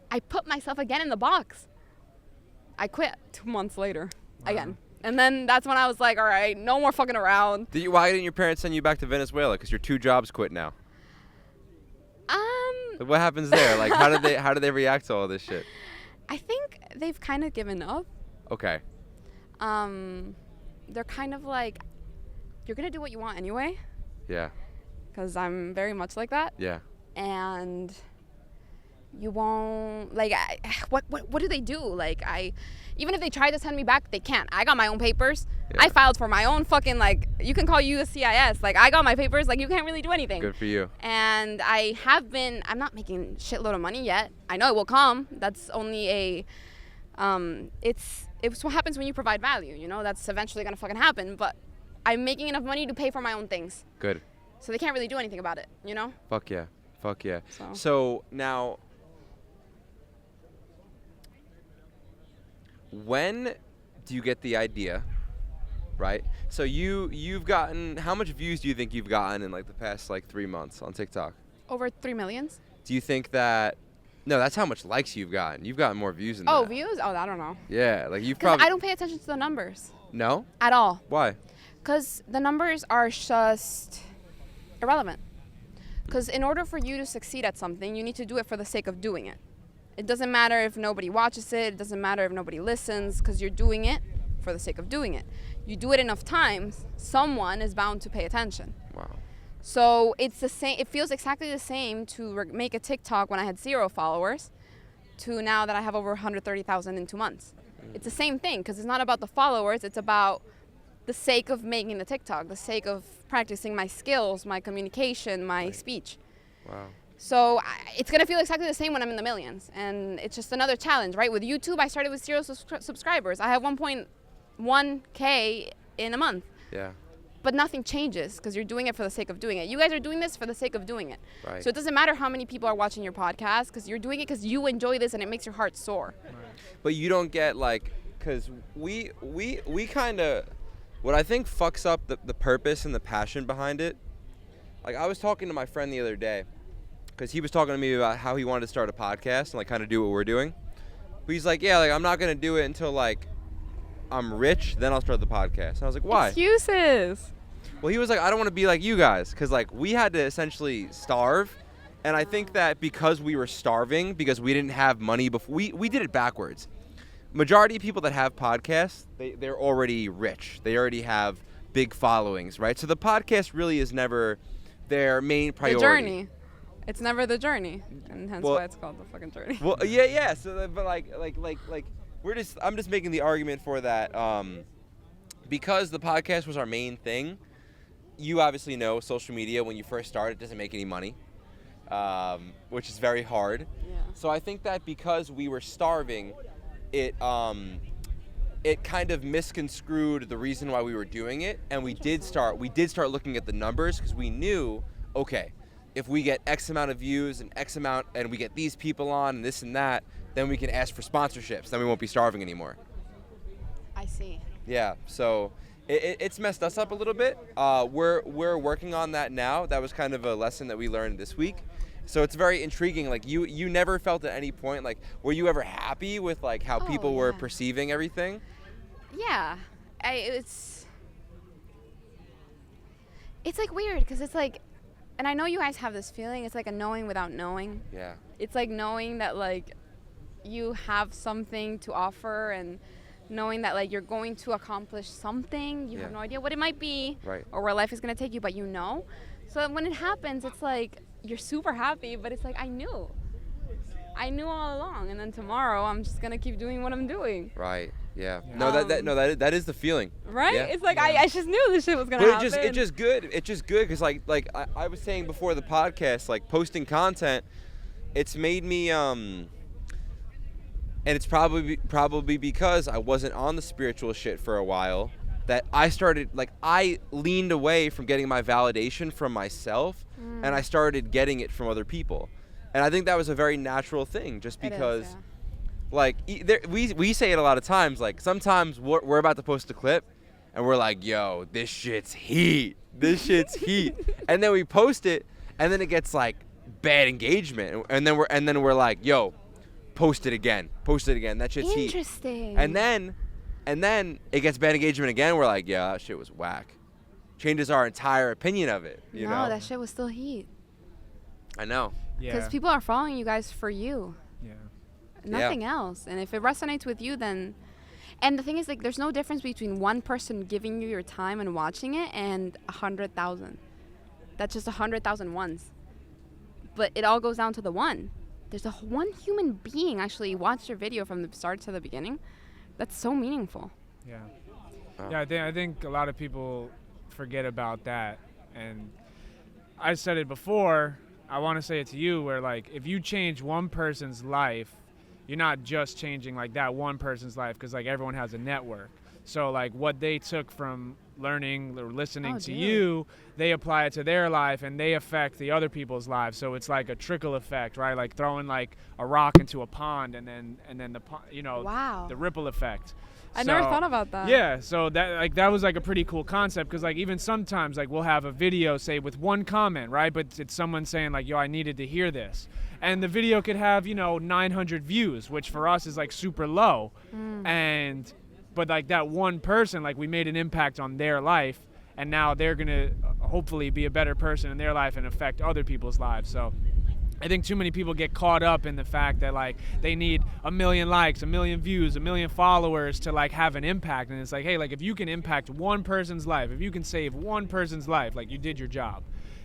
I put myself again in the box. I quit 2 months later. Wow. Again. And then that's when I was like, all right, no more fucking around. Why didn't your parents send you back to Venezuela? Because your 2 jobs quit now. What happens there? Like, how did they react to all this shit? I think they've kind of given up. Okay. They're kind of like, you're going to do what you want anyway. Yeah. Because I'm very much like that. Yeah. And you won't, like, what do they do? Like, even if they try to send me back, they can't. I got my own papers. Yeah. I filed for my own fucking, like, you can call USCIS. Like, I got my papers. Like, you can't really do anything. Good for you. And I'm not making shitload of money yet. I know it will come. That's only it's what happens when you provide value, you know? That's eventually going to fucking happen. But I'm making enough money to pay for my own things. Good. So they can't really do anything about it, you know? Fuck yeah. Fuck yeah. So now, when do you get the idea, right? So you've gotten, how much views do you think you've gotten in like the past like 3 months on TikTok? over 3 million. Do you think that, no, that's how much likes you've gotten. You've gotten more views than that. Oh, views? Oh, I don't know. Yeah, like you've Because probably. I don't pay attention to the numbers No? at all. Why? Because the numbers are just irrelevant. Because in order for you to succeed at something, you need to do it for the sake of doing it. It doesn't matter if nobody watches it. It doesn't matter if nobody listens, because you're doing it for the sake of doing it. You do it enough times, someone is bound to pay attention. Wow. So it's the same. It feels exactly the same to make a TikTok when I had 0 followers to now that I have over 130,000 in 2 months. It's the same thing, because it's not about the followers. It's about the sake of making the TikTok, the sake of practicing my skills, my communication, my speech. Wow. So it's going to feel exactly the same when I'm in the millions. And it's just another challenge, right? With YouTube, I started with 0 subscribers. I have 1.1K in a month. Yeah. But nothing changes because you're doing it for the sake of doing it. You guys are doing this for the sake of doing it. Right. So it doesn't matter how many people are watching your podcast, because you're doing it because you enjoy this and it makes your heart soar. Right. But you don't get like, because we kind of, what I think fucks up the purpose and the passion behind it. Like, I was talking to my friend the other day, because he was talking to me about how he wanted to start a podcast and like kind of do what we're doing. But he's like, yeah, like I'm not gonna do it until like I'm rich, then I'll start the podcast. And I was like, why? Excuses. Well, he was like, I don't want to be like you guys, because like we had to essentially starve. And I think that because we were starving, because we didn't have money before, we did it backwards. Majority of people that have podcasts, they're already rich. They already have big followings, right? So the podcast really is never their main priority. The journey. It's never the journey, and hence why it's called the fucking journey. Well, yeah. So, but I'm just making the argument for that, because the podcast was our main thing. You obviously know social media when you first start, it doesn't make any money, which is very hard. Yeah. So I think that because we were starving, it kind of misconstrued the reason why we were doing it, and we did start looking at the numbers, because we knew, okay, if we get X amount of views and X amount, and we get these people on and this and that, then we can ask for sponsorships. Then we won't be starving anymore. I see. Yeah, so it's messed us up a little bit. We're working on that now. That was kind of a lesson that we learned this week. So it's very intriguing. Like you never felt at any point, like, were you ever happy with like how people were perceiving everything? Yeah, it's like weird, because it's like, and I know you guys have this feeling, it's like a knowing without knowing. Yeah. It's like knowing that like you have something to offer, and knowing that like you're going to accomplish something. You have no idea what it might be, right, or where life is going to take you, but you know. So when it happens, it's like you're super happy, but it's like I knew all along, and then tomorrow I'm just going to keep doing what I'm doing. Right. Yeah. No, that is the feeling. Right? Yeah. It's like I just knew this shit was going to happen. It's just good. It's just good because like I was saying before the podcast, like posting content, it's made me and it's probably because I wasn't on the spiritual shit for a while, that I leaned away from getting my validation from myself, and I started getting it from other people. And I think that was a very natural thing, just because, like, we say it a lot of times. Like, sometimes we're about to post a clip, and we're like, yo, this shit's heat. This shit's heat. And then we post it, and then it gets, like, bad engagement. And then we're like, yo, post it again. That shit's heat. Interesting. And then it gets bad engagement again. We're like, yeah, that shit was whack. Changes our entire opinion of it, you know? No, that shit was still heat. I know. Because people are following you guys for you. Yeah. Nothing else. And if it resonates with you, then... And the thing is, like, there's no difference between one person giving you your time and watching it and 100,000. That's just 100,000 ones. But it all goes down to the one. There's one human being actually watched your video from the start to the beginning. That's so meaningful. Yeah. Yeah, I think a lot of people forget about that. And I said it before, I want to say it to you, where like if you change one person's life, you're not just changing like that one person's life, because like everyone has a network. So like what they took from learning or listening to you, they apply it to their life, and they affect the other people's lives. So it's like a trickle effect, right? Like throwing like a rock into a pond, and then the the ripple effect. I never thought about that. Yeah, so that was like a pretty cool concept, because like even sometimes like we'll have a video, say, with one comment, right? But it's someone saying like, yo, I needed to hear this. And the video could have, 900 views, which for us is like super low. But like that one person, like we made an impact on their life, and now they're going to hopefully be a better person in their life and affect other people's lives. So I think too many people get caught up in the fact that like they need 1 million likes, 1 million views, 1 million followers to like have an impact. And it's like, hey, like if you can impact one person's life, if you can save one person's life, like you did your job.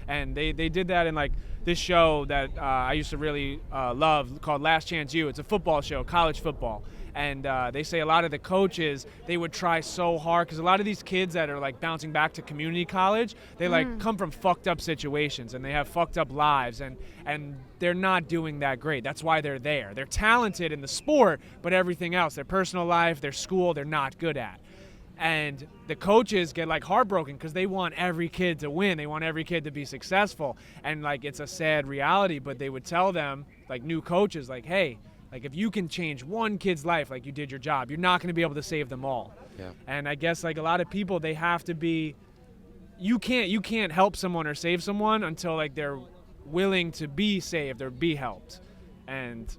And they did that in like this show that I used to really love called Last Chance U. It's a football show, college football. And they say a lot of the coaches, they would try so hard because a lot of these kids that are like bouncing back to community college, they like come from fucked up situations and they have fucked up lives and they're not doing that great. That's why they're there. They're talented in the sport, but everything else, their personal life, their school, they're not good at. And the coaches get like heartbroken because they want every kid to win. They want every kid to be successful. And like it's a sad reality, but they would tell them, like new coaches, like, hey, like if you can change one kid's life, like you did your job, you're not going to be able to save them all. Yeah. And I guess like a lot of people, they have to be, you can't help someone or save someone until like they're willing to be saved or be helped. And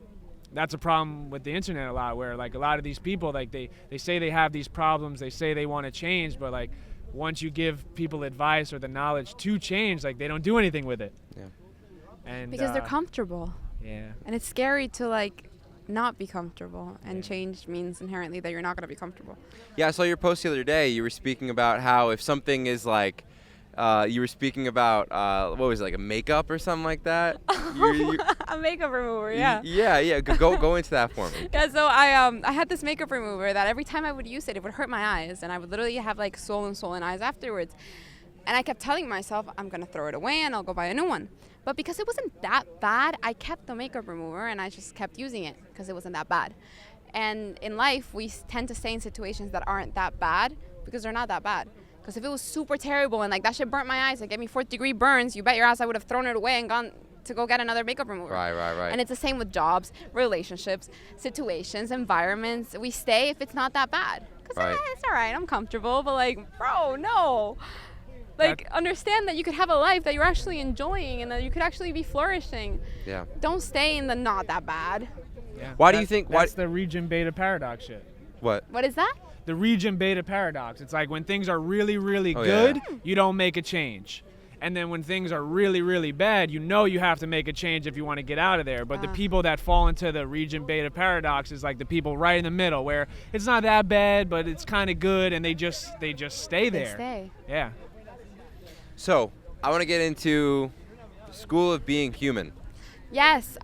that's a problem with the internet a lot, where like a lot of these people, like they say they have these problems, they say they want to change, but like once you give people advice or the knowledge to change, like they don't do anything with it. Yeah. And because they're comfortable. Yeah. And it's scary to like not be comfortable, and change means inherently that you're not going to be comfortable. Yeah, I saw your post the other day. You were speaking about how if something is like, you were speaking about, what was it, like a makeup or something like that? A makeup remover, yeah. Yeah. Go into that for me. Yeah, so I had this makeup remover that every time I would use it, it would hurt my eyes, and I would literally have like swollen eyes afterwards. And I kept telling myself, I'm going to throw it away and I'll go buy a new one. But because it wasn't that bad, I kept the makeup remover and I just kept using it because it wasn't that bad. And in life, we tend to stay in situations that aren't that bad because they're not that bad. Because if it was super terrible and like that shit burnt my eyes and gave me 4th-degree burns, you bet your ass I would have thrown it away and gone to go get another makeup remover. Right. And it's the same with jobs, relationships, situations, environments. We stay if it's not that bad. Because it's all right, I'm comfortable. But like, bro, no. Like, understand that you could have a life that you're actually enjoying and that you could actually be flourishing. Yeah. Don't stay in the not that bad. Yeah. Why do you think? That's the region beta paradox shit. What? What is that? The region beta paradox. It's like when things are really, really Oh, good, yeah. you don't make a change. And then when things are really, really bad, you know you have to make a change if you want to get out of there. But the people that fall into the region beta paradox is like the people right in the middle where it's not that bad, but it's kind of good, and they just stay there. They stay. Yeah. So, I want to get into School of Being Human. Yes.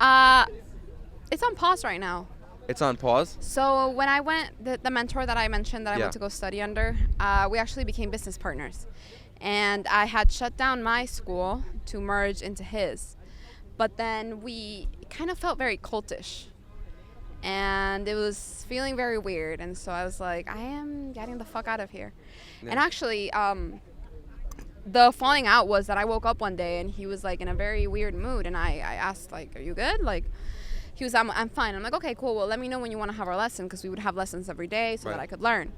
It's on pause right now. It's on pause? So when I went, the mentor that I mentioned that I Yeah. went to go study under, we actually became business partners. And I had shut down my school to merge into his. But then we kind of felt very cultish. And it was feeling very weird. And so I was like, I am getting the fuck out of here. Yeah. And actually, the falling out was that I woke up one day and he was like in a very weird mood. And I asked, like, are you good? Like, he was, I'm fine. I'm like, okay, cool. Well, let me know when you want to have our lesson, because we would have lessons every day so that I could learn.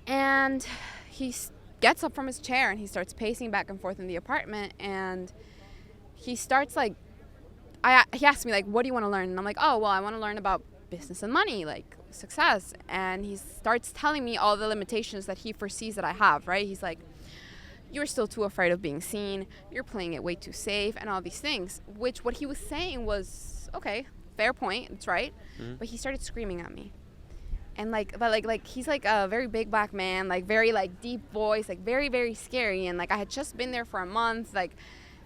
And he gets up from his chair and he starts pacing back and forth in the apartment. And he starts like, he asked me, like, what do you want to learn? And I'm like, oh, well, I want to learn about business and money, like success. And he starts telling me all the limitations that he foresees that I have, right? He's like, you're still too afraid of being seen. You're playing it way too safe and all these things, which what he was saying was, okay, fair point. It's right. Mm-hmm. But he started screaming at me. And like he's like a very big black man, like very like deep voice, like very, very scary. And like I had just been there for a month, like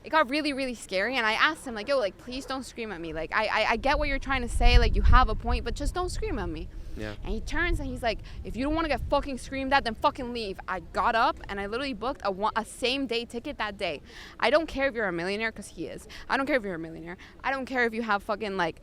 it got really, really scary. And I asked him, like, yo, like, please don't scream at me. Like, I get what you're trying to say, like, you have a point, but just don't scream at me. Yeah. And he turns and he's like, if you don't want to get fucking screamed at, then fucking leave. I got up and I literally booked a same day ticket that day. I don't care if you're a millionaire, because he is. I don't care if you're a millionaire. I don't care if you have fucking, like,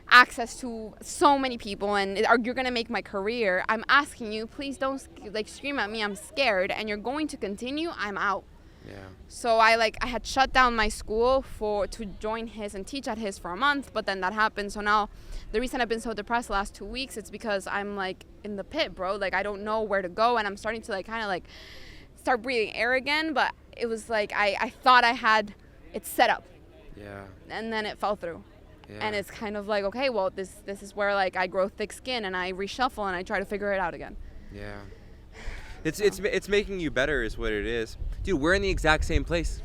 access to so many people and you're going to make my career. I'm asking you, please don't, like, scream at me. I'm scared. And you're going to continue, I'm out. Yeah. So I had shut down my school to join his and teach at his for a month, but then that happened. So now the reason I've been so depressed the last 2 weeks, it's because I'm like in the pit, bro. Like I don't know where to go, and I'm starting to like kind of like start breathing air again, but it was like I thought I had it set up. Yeah. And then it fell through. Yeah. And it's kind of like, okay, well this is where like I grow thick skin and I reshuffle and I try to figure it out again. Yeah. It's making you better is what it is. Dude, we're in the exact same place.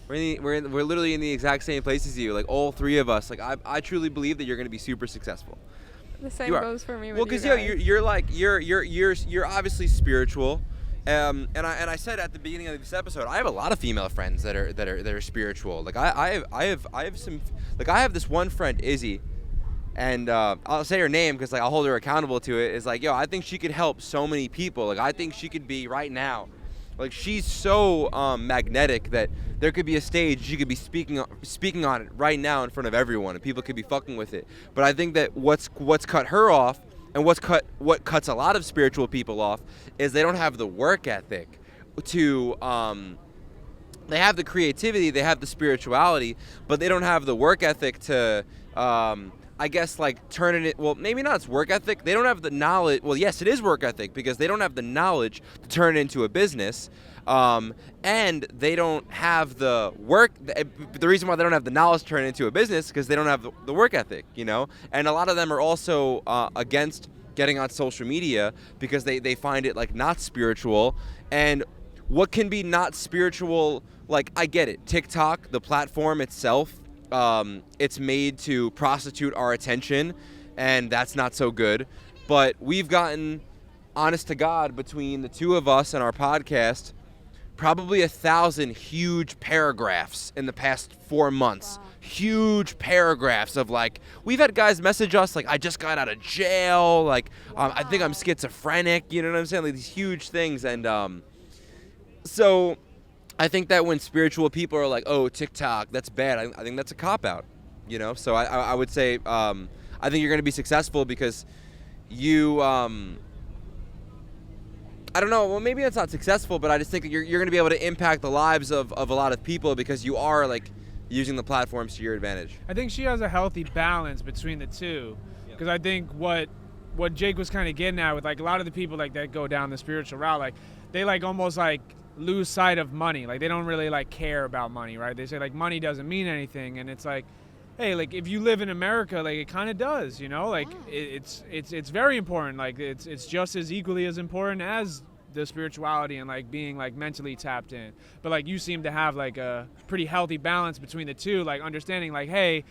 We're literally in the exact same place as you. Like all three of us. Like I truly believe that you're going to be super successful. The same goes for me. Well, because you're obviously spiritual. And I said at the beginning of this episode, I have a lot of female friends that are spiritual. Like I have this one friend, Izzy, and I'll say her name because like I'll hold her accountable to it. Is like, yo, I think she could help so many people. Like I think she could be right now. Like she's so magnetic that there could be a stage she could be speaking on it right now in front of everyone, and people could be fucking with it. But I think that what's cut her off, and what cuts a lot of spiritual people off, is they don't have the work ethic to they have the creativity, they have the spirituality, but they don't have the work ethic to I guess like turn it, well, maybe not it's work ethic. They don't have the knowledge. Well, yes, it is work ethic because they don't have the knowledge to turn it into a business. And they don't have the work. The reason why they don't have the knowledge to turn it into a business is because they don't have the work ethic, you know? And a lot of them are also against getting on social media because they find it like not spiritual. And what can be not spiritual, like I get it. TikTok, the platform itself, it's made to prostitute our attention, and that's not so good. But we've gotten, honest to God, between the two of us and our podcast, probably 1,000 huge paragraphs in the past 4 months. Wow. Huge paragraphs of like, we've had guys message us like, I just got out of jail, like I think I'm schizophrenic, you know what I'm saying, like these huge things. And so I think that when spiritual people are like, oh, TikTok, that's bad, I think that's a cop-out, you know? So I would say I think you're going to be successful because you, I don't know, well, maybe it's not successful, but I just think that you're going to be able to impact the lives of a lot of people because you are, like, using the platforms to your advantage. I think she has a healthy balance between the two because I think what Jake was kind of getting at with, like, a lot of the people, like, that go down the spiritual route, like, they, like, almost, like, lose sight of money. Like, they don't really like care about money, right? They say like money doesn't mean anything, and it's like, hey, like if you live in America, like it kind of does, you know? Like it's very important. Like it's just as equally as important as the spirituality and like being like mentally tapped in. But like you seem to have like a pretty healthy balance between the two, like understanding like, hey,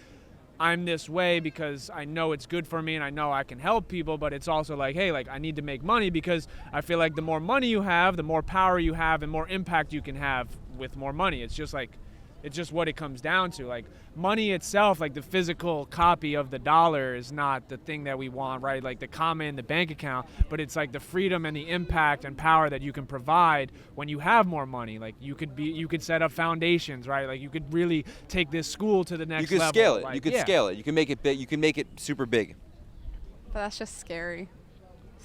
I'm this way because I know it's good for me and I know I can help people, but it's also like, hey, like I need to make money because I feel like the more money you have, the more power you have and more impact you can have with more money. It's just like, it's just what it comes down to. Like money itself, like the physical copy of the dollar is not the thing that we want, right? Like the comma in the bank account, but it's like the freedom and the impact and power that you can provide when you have more money. Like you could set up foundations, right? Like you could really take this school to the next level. You could scale it. Like, you could scale it. You can make it big. You can make it super big. But that's just scary.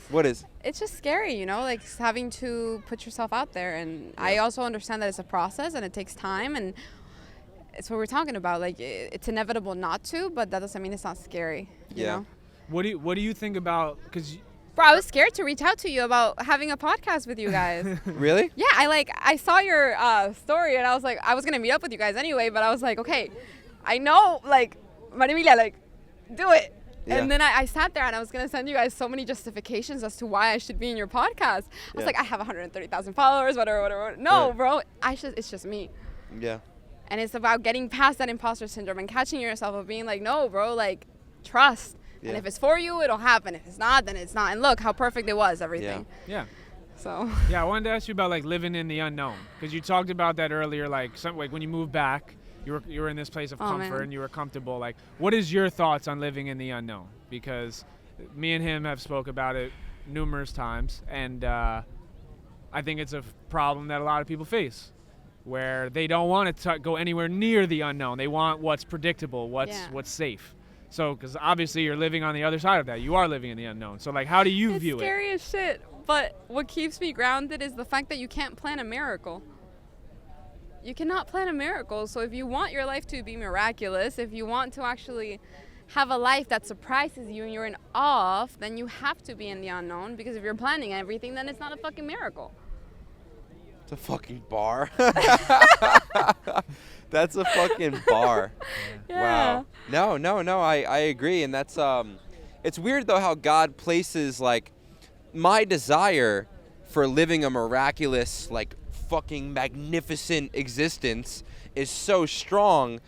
What is? It's just scary, you know, like having to put yourself out there. And I also understand that it's a process and it takes time, and it's what we're talking about. Like it's inevitable not to, but that doesn't mean it's not scary. You know? What do you think about? Because bro, I was scared to reach out to you about having a podcast with you guys. Really? Yeah, I saw your story and I was like, I was gonna meet up with you guys anyway, but I was like, okay, I know, like Mariemilia, like do it. Yeah. And then I sat there and I was going to send you guys so many justifications as to why I should be in your podcast. I was like, I have 130,000 followers, whatever. No, bro, it's just me. Yeah. And it's about getting past that imposter syndrome and catching yourself of being like, no, bro, like, trust. Yeah. And if it's for you, it'll happen. If it's not, then it's not. And look how perfect it was, everything. Yeah. So. Yeah, I wanted to ask you about, like, living in the unknown. Because you talked about that earlier, like when you moved back. You were in this place of comfort and you were comfortable. Like, what is your thoughts on living in the unknown? Because me and him have spoke about it numerous times, and I think it's a problem that a lot of people face, where they don't want to go anywhere near the unknown. They want what's predictable, what's safe. So, because obviously you're living on the other side of that. You are living in the unknown. So, like, how do you view it? It's scary as shit. But what keeps me grounded is the fact that you can't plan a miracle. You cannot plan a miracle. So if you want your life to be miraculous, if you want to actually have a life that surprises you and you're in awe of, then you have to be in the unknown, because if you're planning everything, then it's not a fucking miracle. It's a fucking bar. That's a fucking bar. Yeah. Wow. No, I agree. And that's, it's weird though how God places like my desire for living a miraculous, like, fucking magnificent existence is so strong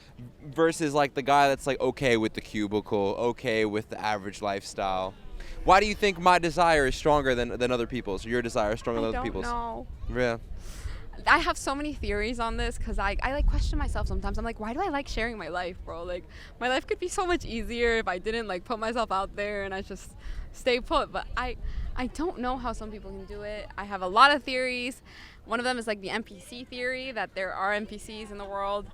versus like the guy that's like okay with the cubicle, okay with the average lifestyle. Why do you think my desire is stronger than other people's? Or your desire is stronger than other people's? I don't know. Yeah. I have so many theories on this because I like question myself sometimes. I'm like, why do I like sharing my life, bro? Like, my life could be so much easier if I didn't like put myself out there and I just stay put. But I don't know how some people can do it. I have a lot of theories. One of them is like the NPC theory, that there are NPCs in the world.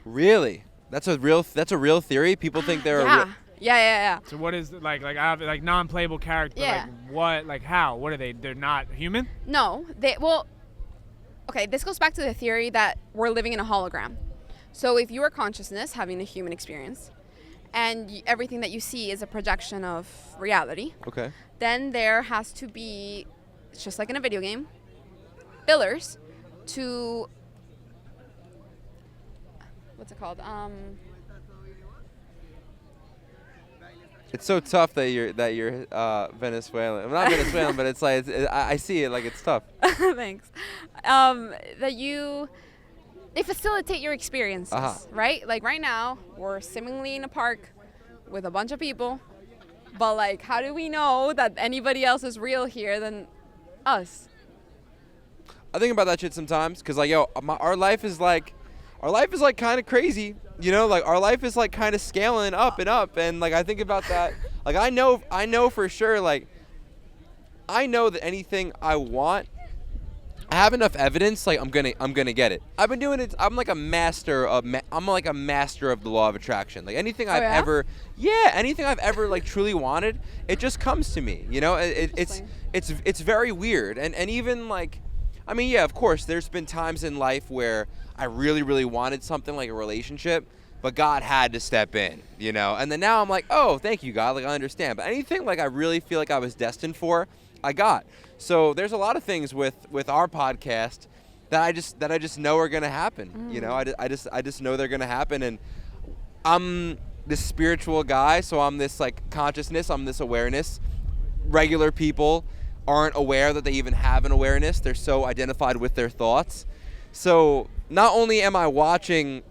Really? That's a real theory? People think they're Yeah. So what is like I have like non-playable character? Yeah. Like what? Like how? What are they? They're not human? No, okay, this goes back to the theory that we're living in a hologram. So if you are consciousness having a human experience and everything that you see is a projection of reality, okay. then there has to be, it's just like in a video game, pillars to, what's it called? It's so tough that you're Venezuelan. I'm not Venezuelan, but it's like I see it like it's tough. Thanks. They facilitate your experiences, right? Like right now, we're seemingly in a park with a bunch of people, but like, how do we know that anybody else is real here than us? I think about that shit sometimes, cause like our life is like kind of crazy. You know, like our life is like kind of scaling up and up, and like I think about that. Like I know for sure. Like I know that anything I want, I have enough evidence. Like I'm gonna get it. I've been doing it. I'm like a master of the law of attraction. Like anything I've ever like truly wanted, it just comes to me. You know, it's very weird, and even like, I mean, yeah, of course, there's been times in life where I really, really wanted something like a relationship, but God had to step in, you know? And then now I'm like, oh, thank you, God. Like, I understand. But anything like I really feel like I was destined for, I got. So there's a lot of things with our podcast that I just know are going to happen. You know, I just know they're going to happen. And I'm this spiritual guy, so I'm this like consciousness, I'm this awareness. Regular people aren't aware that they even have an awareness. They're so identified with their thoughts. So not only am I watching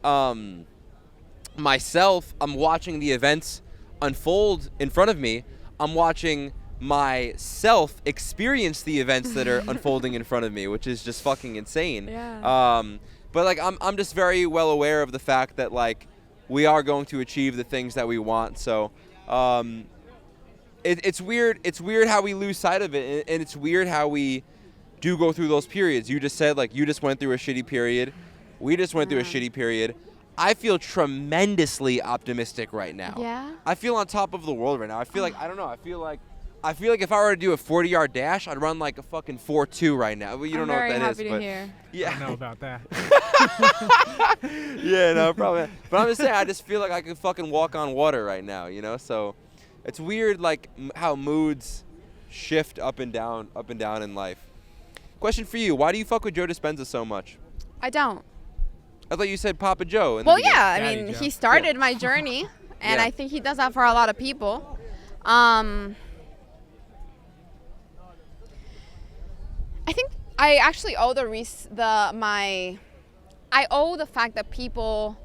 myself, I'm watching the events unfold in front of me. I'm watching myself experience the events that are unfolding in front of me, which is just fucking insane. Yeah. But like I'm just very well aware of the fact that like we are going to achieve the things that we want. So it's weird. It's weird how we lose sight of it, and it's weird how we do go through those periods. You just said like you just went through a shitty period. We just went through a shitty period. I feel tremendously optimistic right now. Yeah. I feel on top of the world right now. I feel like I don't know. I feel like if I were to do a 40-yard dash, I'd run like a fucking 4.2 right now. Well, you don't know what that is, but I don't know about that. Yeah, no, probably. But I'm just saying, I just feel like I could fucking walk on water right now, you know? So it's weird like how moods shift up and down in life. Question for you: why do you fuck with Joe Dispenza so much? I don't. I thought you said Papa Joe. Well, yeah. I Daddy mean, Joe. he started my journey, and I think he does that for a lot of people. I think I actually owe I owe the fact that people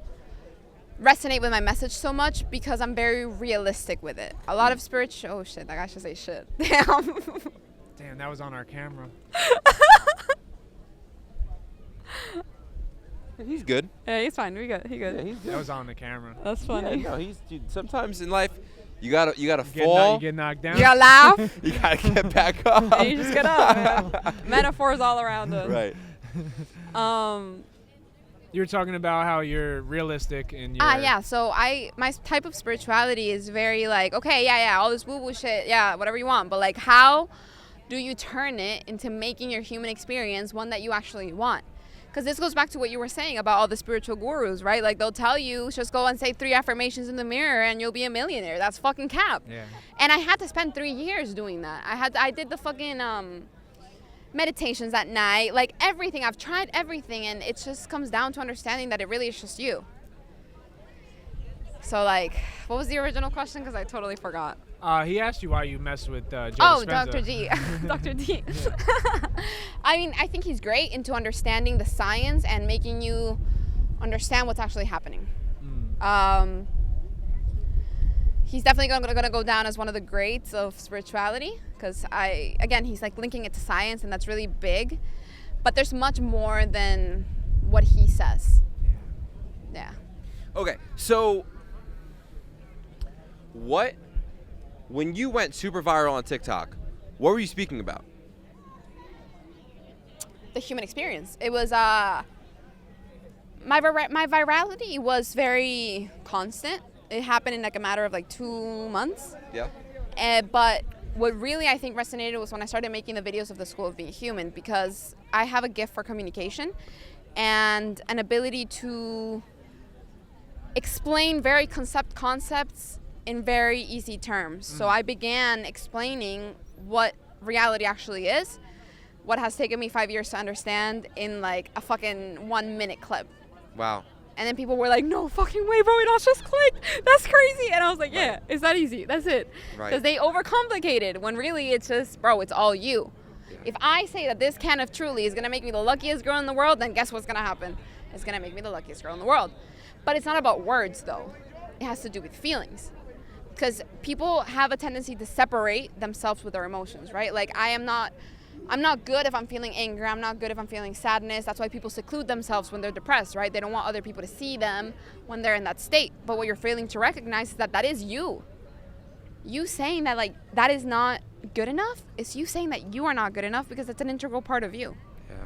resonate with my message so much because I'm very realistic with it. A lot of spiritual. Oh shit! That guy should say shit. Damn. Damn, that was on our camera. He's good. Yeah, he's fine. He good. Yeah, he's good. That was on the camera. That's funny. Yeah, no, dude, sometimes in life, you gotta You fall. get knocked down. You gotta laugh. You gotta get back up. And you just get up, man. Metaphors all around us. Right. You were talking about how you're realistic in your. Yeah. So my type of spirituality is very like, okay, yeah, all this woo-woo shit, yeah, whatever you want. But like, how do you turn it into making your human experience one that you actually want? Because this goes back to what you were saying about all the spiritual gurus, right? Like they'll tell you, just go and say 3 affirmations in the mirror and you'll be a millionaire. That's fucking cap. Yeah. And I had to spend 3 years doing that. I did the fucking meditations at night, like everything. I've tried everything, and it just comes down to understanding that it really is just you. So like, what was the original question? Because I totally forgot. He asked you why you mess with Joe Oh, Dispenza. Dr. G. Dr. D. I mean, I think he's great into understanding the science and making you understand what's actually happening. Mm. He's definitely going to go down as one of the greats of spirituality, because he's like linking it to science, and that's really big. But there's much more than what he says. Yeah. Okay, so when you went super viral on TikTok, what were you speaking about? The human experience. It was my virality was very constant. It happened in like a matter of like 2 months. Yeah. But what really I think resonated was when I started making the videos of the School of Being Human, because I have a gift for communication and an ability to explain very concepts in very easy terms. So I began explaining what reality actually is, what has taken me 5 years to understand, in like a fucking 1 minute clip. Wow. And then people were like, no fucking way, bro, it all just clicked. That's crazy. And I was like, yeah, it's that easy. That's it. Right. Because they overcomplicated when really it's just, bro, it's all you. Yeah. If I say that this can of Truly is going to make me the luckiest girl in the world, then guess what's going to happen? It's going to make me the luckiest girl in the world. But it's not about words, though. It has to do with feelings. Because people have a tendency to separate themselves with their emotions, right? Like, I'm not good if I'm feeling anger. I'm not good if I'm feeling sadness. That's why people seclude themselves when they're depressed, right? They don't want other people to see them when they're in that state. But what you're failing to recognize is that is you. You saying that, like, that is not good enough, is you saying that you are not good enough, because it's an integral part of you. Yeah.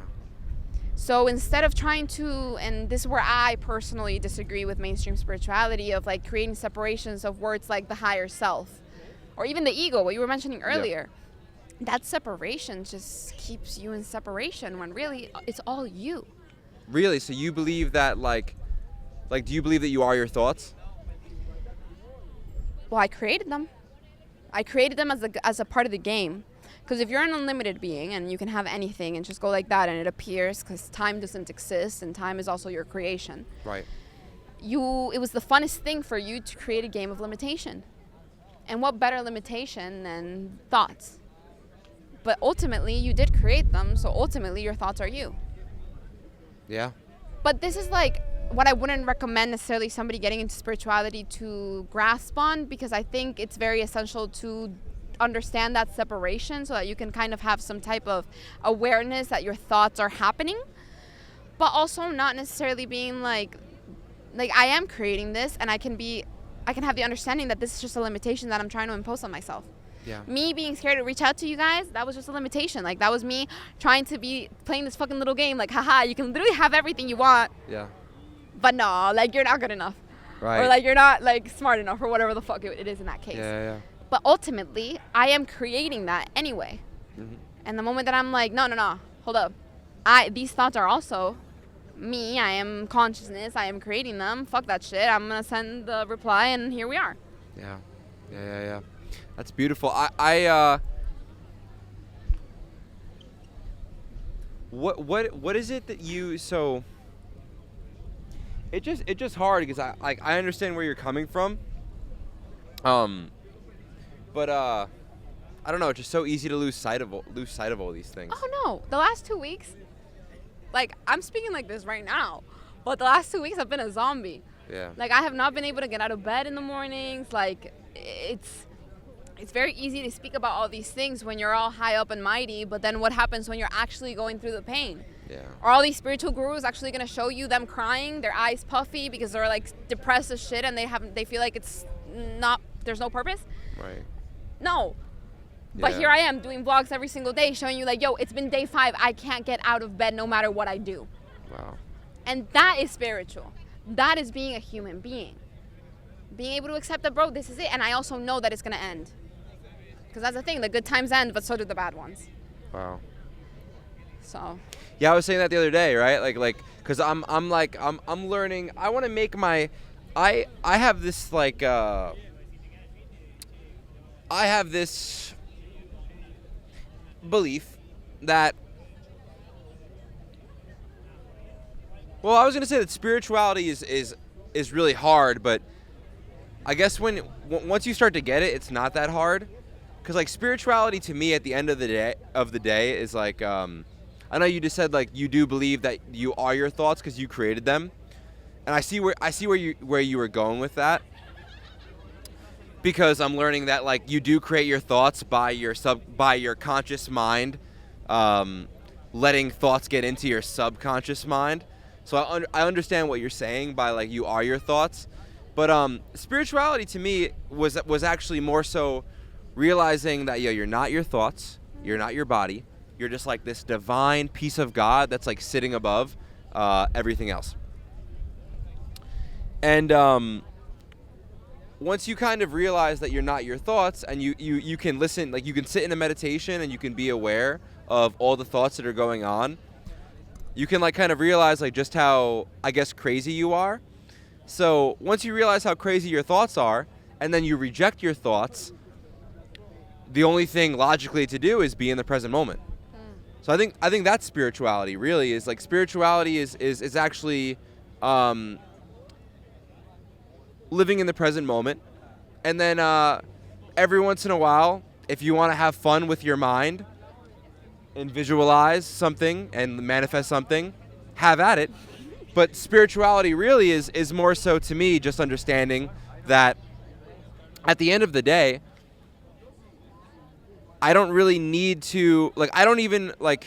So instead of trying to, and this is where I personally disagree with mainstream spirituality, of like creating separations of words like the higher self or even the ego, what you were mentioning earlier. Yeah. That separation just keeps you in separation when really it's all you. Really? So you believe that like do you believe that you are your thoughts? Well, I created them. I created them as a part of the game. Because if you're an unlimited being and you can have anything and just go like that and it appears, because time doesn't exist and time is also your creation. Right. It was the funnest thing for you to create a game of limitation. And what better limitation than thoughts? But ultimately, you did create them, so ultimately your thoughts are you. Yeah. But this is like what I wouldn't recommend necessarily somebody getting into spirituality to grasp on, because I think it's very essential to understand that separation so that you can kind of have some type of awareness that your thoughts are happening, but also not necessarily being like I am creating this, and I can have the understanding that this is just a limitation that I'm trying to impose on myself. Yeah. Me being scared to reach out to you guys, that was just a limitation. Like, that was me trying to be playing this fucking little game, like, haha, you can literally have everything you want. Yeah. But no, like, you're not good enough. Right. Or like, you're not like smart enough, or whatever the fuck it is in that case. Yeah. But ultimately, I am creating that anyway. Mm-hmm. And the moment that I'm like, no, hold up. These thoughts are also me. I am consciousness. I am creating them. Fuck that shit. I'm going to send the reply, and here we are. Yeah. That's beautiful. What is it that you, so it's just hard because I understand where you're coming from. But I don't know, it's just so easy to lose sight of all these things. Oh no, the last 2 weeks, like, I'm speaking like this right now, but the last 2 weeks I've been a zombie. Yeah. Like, I have not been able to get out of bed in the mornings. Like, it's very easy to speak about all these things when you're all high up and mighty, but then what happens when you're actually going through the pain? Yeah. Are all these spiritual gurus actually going to show you them crying, their eyes puffy because they're like depressed as shit and they feel like there's no purpose? Right. No. But Yeah. here I am doing vlogs every single day showing you like, yo, it's been day 5. I can't get out of bed no matter what I do. Wow. And that is spiritual. That is being a human being. Being able to accept that, bro, this is it. And I also know that it's going to end. Because that's the thing. The good times end, but so do the bad ones. Wow. So. Yeah, I was saying that the other day, right? Like, cause I'm learning. I want to make I have this I have this belief that, well, I was gonna say that spirituality is really hard, but I guess once you start to get it, it's not that hard. Cause like spirituality to me at the end of the day is like, I know you just said like you do believe that you are your thoughts because you created them. and I see where you were going with that, because I'm learning that like you do create your thoughts by your conscious mind, letting thoughts get into your subconscious mind. So I understand what you're saying by like you are your thoughts, but spirituality to me was actually more so realizing that you're not your thoughts, you're not your body, you're just like this divine piece of God that's like sitting above everything else. And once you kind of realize that you're not your thoughts, and you can listen, like you can sit in a meditation and you can be aware of all the thoughts that are going on, you can like kind of realize like just how, I guess, crazy you are. So once you realize how crazy your thoughts are, and then you reject your thoughts, the only thing logically to do is be in the present moment. So I think that's spirituality. Really, is like spirituality is actually living in the present moment, and then every once in a while, if you want to have fun with your mind and visualize something and manifest something, have at it. But spirituality really is more so, to me, just understanding that at the end of the day, I don't really need to, like, I don't even, like,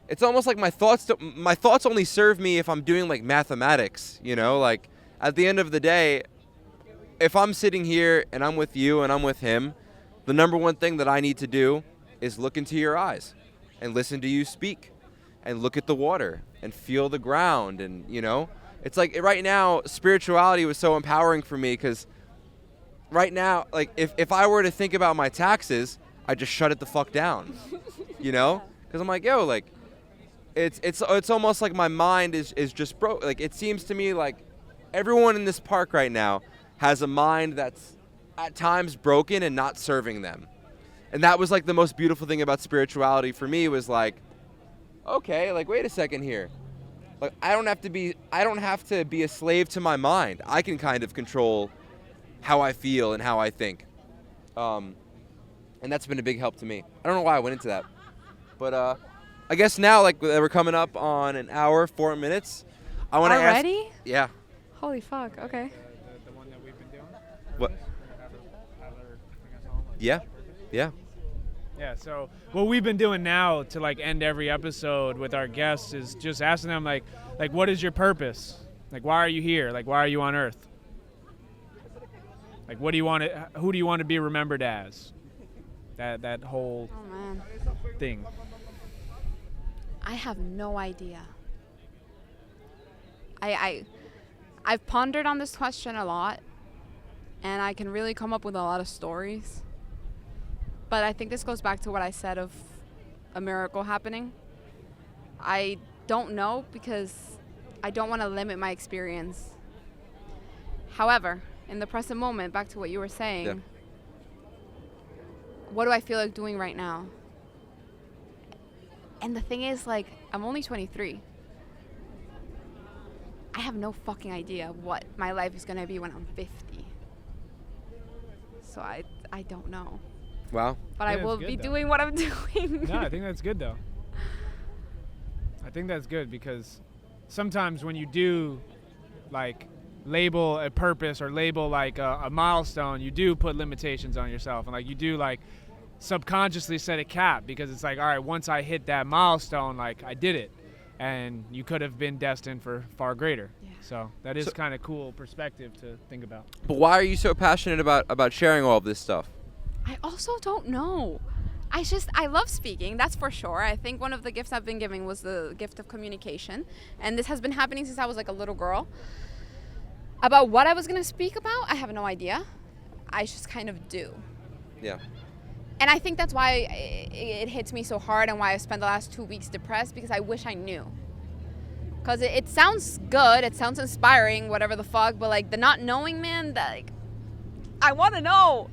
it's almost like my thoughts only serve me if I'm doing like mathematics, you know, like at the end of the day, if I'm sitting here and I'm with you and I'm with him, the number one thing that I need to do is look into your eyes and listen to you speak and look at the water and feel the ground. And, you know, it's like right now, spirituality was so empowering for me, because right now, like if I were to think about my taxes, I just shut it the fuck down, you know, because I'm like, yo, like it's almost like my mind is just broke. Like it seems to me like everyone in this park right now has a mind that's at times broken and not serving them. And that was like the most beautiful thing about spirituality for me, was like, okay, like wait a second here. Like I don't have to be a slave to my mind. I can kind of control how I feel and how I think. And that's been a big help to me. I don't know why I went into that. But I guess now, like we're coming up on an hour, 4 minutes. I want to ask. Already? Yeah. Holy fuck, okay. The one that we've been doing? What? Yeah. Yeah. Yeah, so what we've been doing now to like end every episode with our guests is just asking them like what is your purpose? Like why are you here? Like why are you on Earth? Like who do you want to be remembered as? That whole thing. I have no idea. I've pondered on this question a lot, and I can really come up with a lot of stories. But I think this goes back to what I said of a miracle happening. I don't know, because I don't want to limit my experience. However, in the present moment, back to what you were saying, Yeah. What do I feel like doing right now? And the thing is, like, I'm only 23. I have no fucking idea what my life is going to be when I'm 50. So I don't know. Wow. But Yeah, I will it's good, be though. doing what I'm doing. No, I think that's good though. I think that's good, because sometimes when you do like label a purpose or label like a milestone, you do put limitations on yourself, and like you do like subconsciously set a cap, because it's like, all right, once I hit that milestone, like I did it, and you could have been destined for far greater. Yeah. So that is kind of cool perspective to think about. But why are you so passionate about sharing all of this stuff? I also don't know. I love speaking, that's for sure. I think one of the gifts I've been giving was the gift of communication. And this has been happening since I was like a little girl. About what I was going to speak about, I have no idea. I just kind of do. Yeah. And I think that's why it hits me so hard, and why I spent the last 2 weeks depressed, because I wish I knew. Because it sounds good, it sounds inspiring, whatever the fuck, but like the not knowing, man, like, I want to know.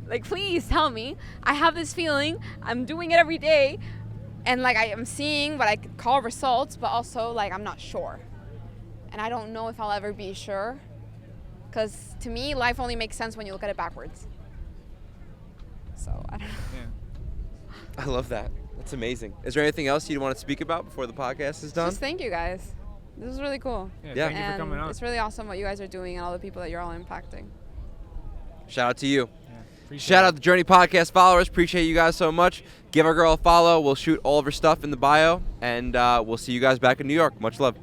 Like, please tell me. I have this feeling. I'm doing it every day. And, like, I am seeing what I could call results, but also, like, I'm not sure. And I don't know if I'll ever be sure. Because, to me, life only makes sense when you look at it backwards. So, I don't know. Yeah. I love that. That's amazing. Is there anything else you'd want to speak about before the podcast is done? Just thank you guys. This is really cool. Yeah. Thank you for coming on. It's really awesome what you guys are doing and all the people that you're all impacting. Shout out to you. Appreciate Shout it. out the Journey Podcast followers. Appreciate you guys so much. Give our girl a follow. We'll shoot all of her stuff in the bio. And we'll see you guys back in New York. Much love.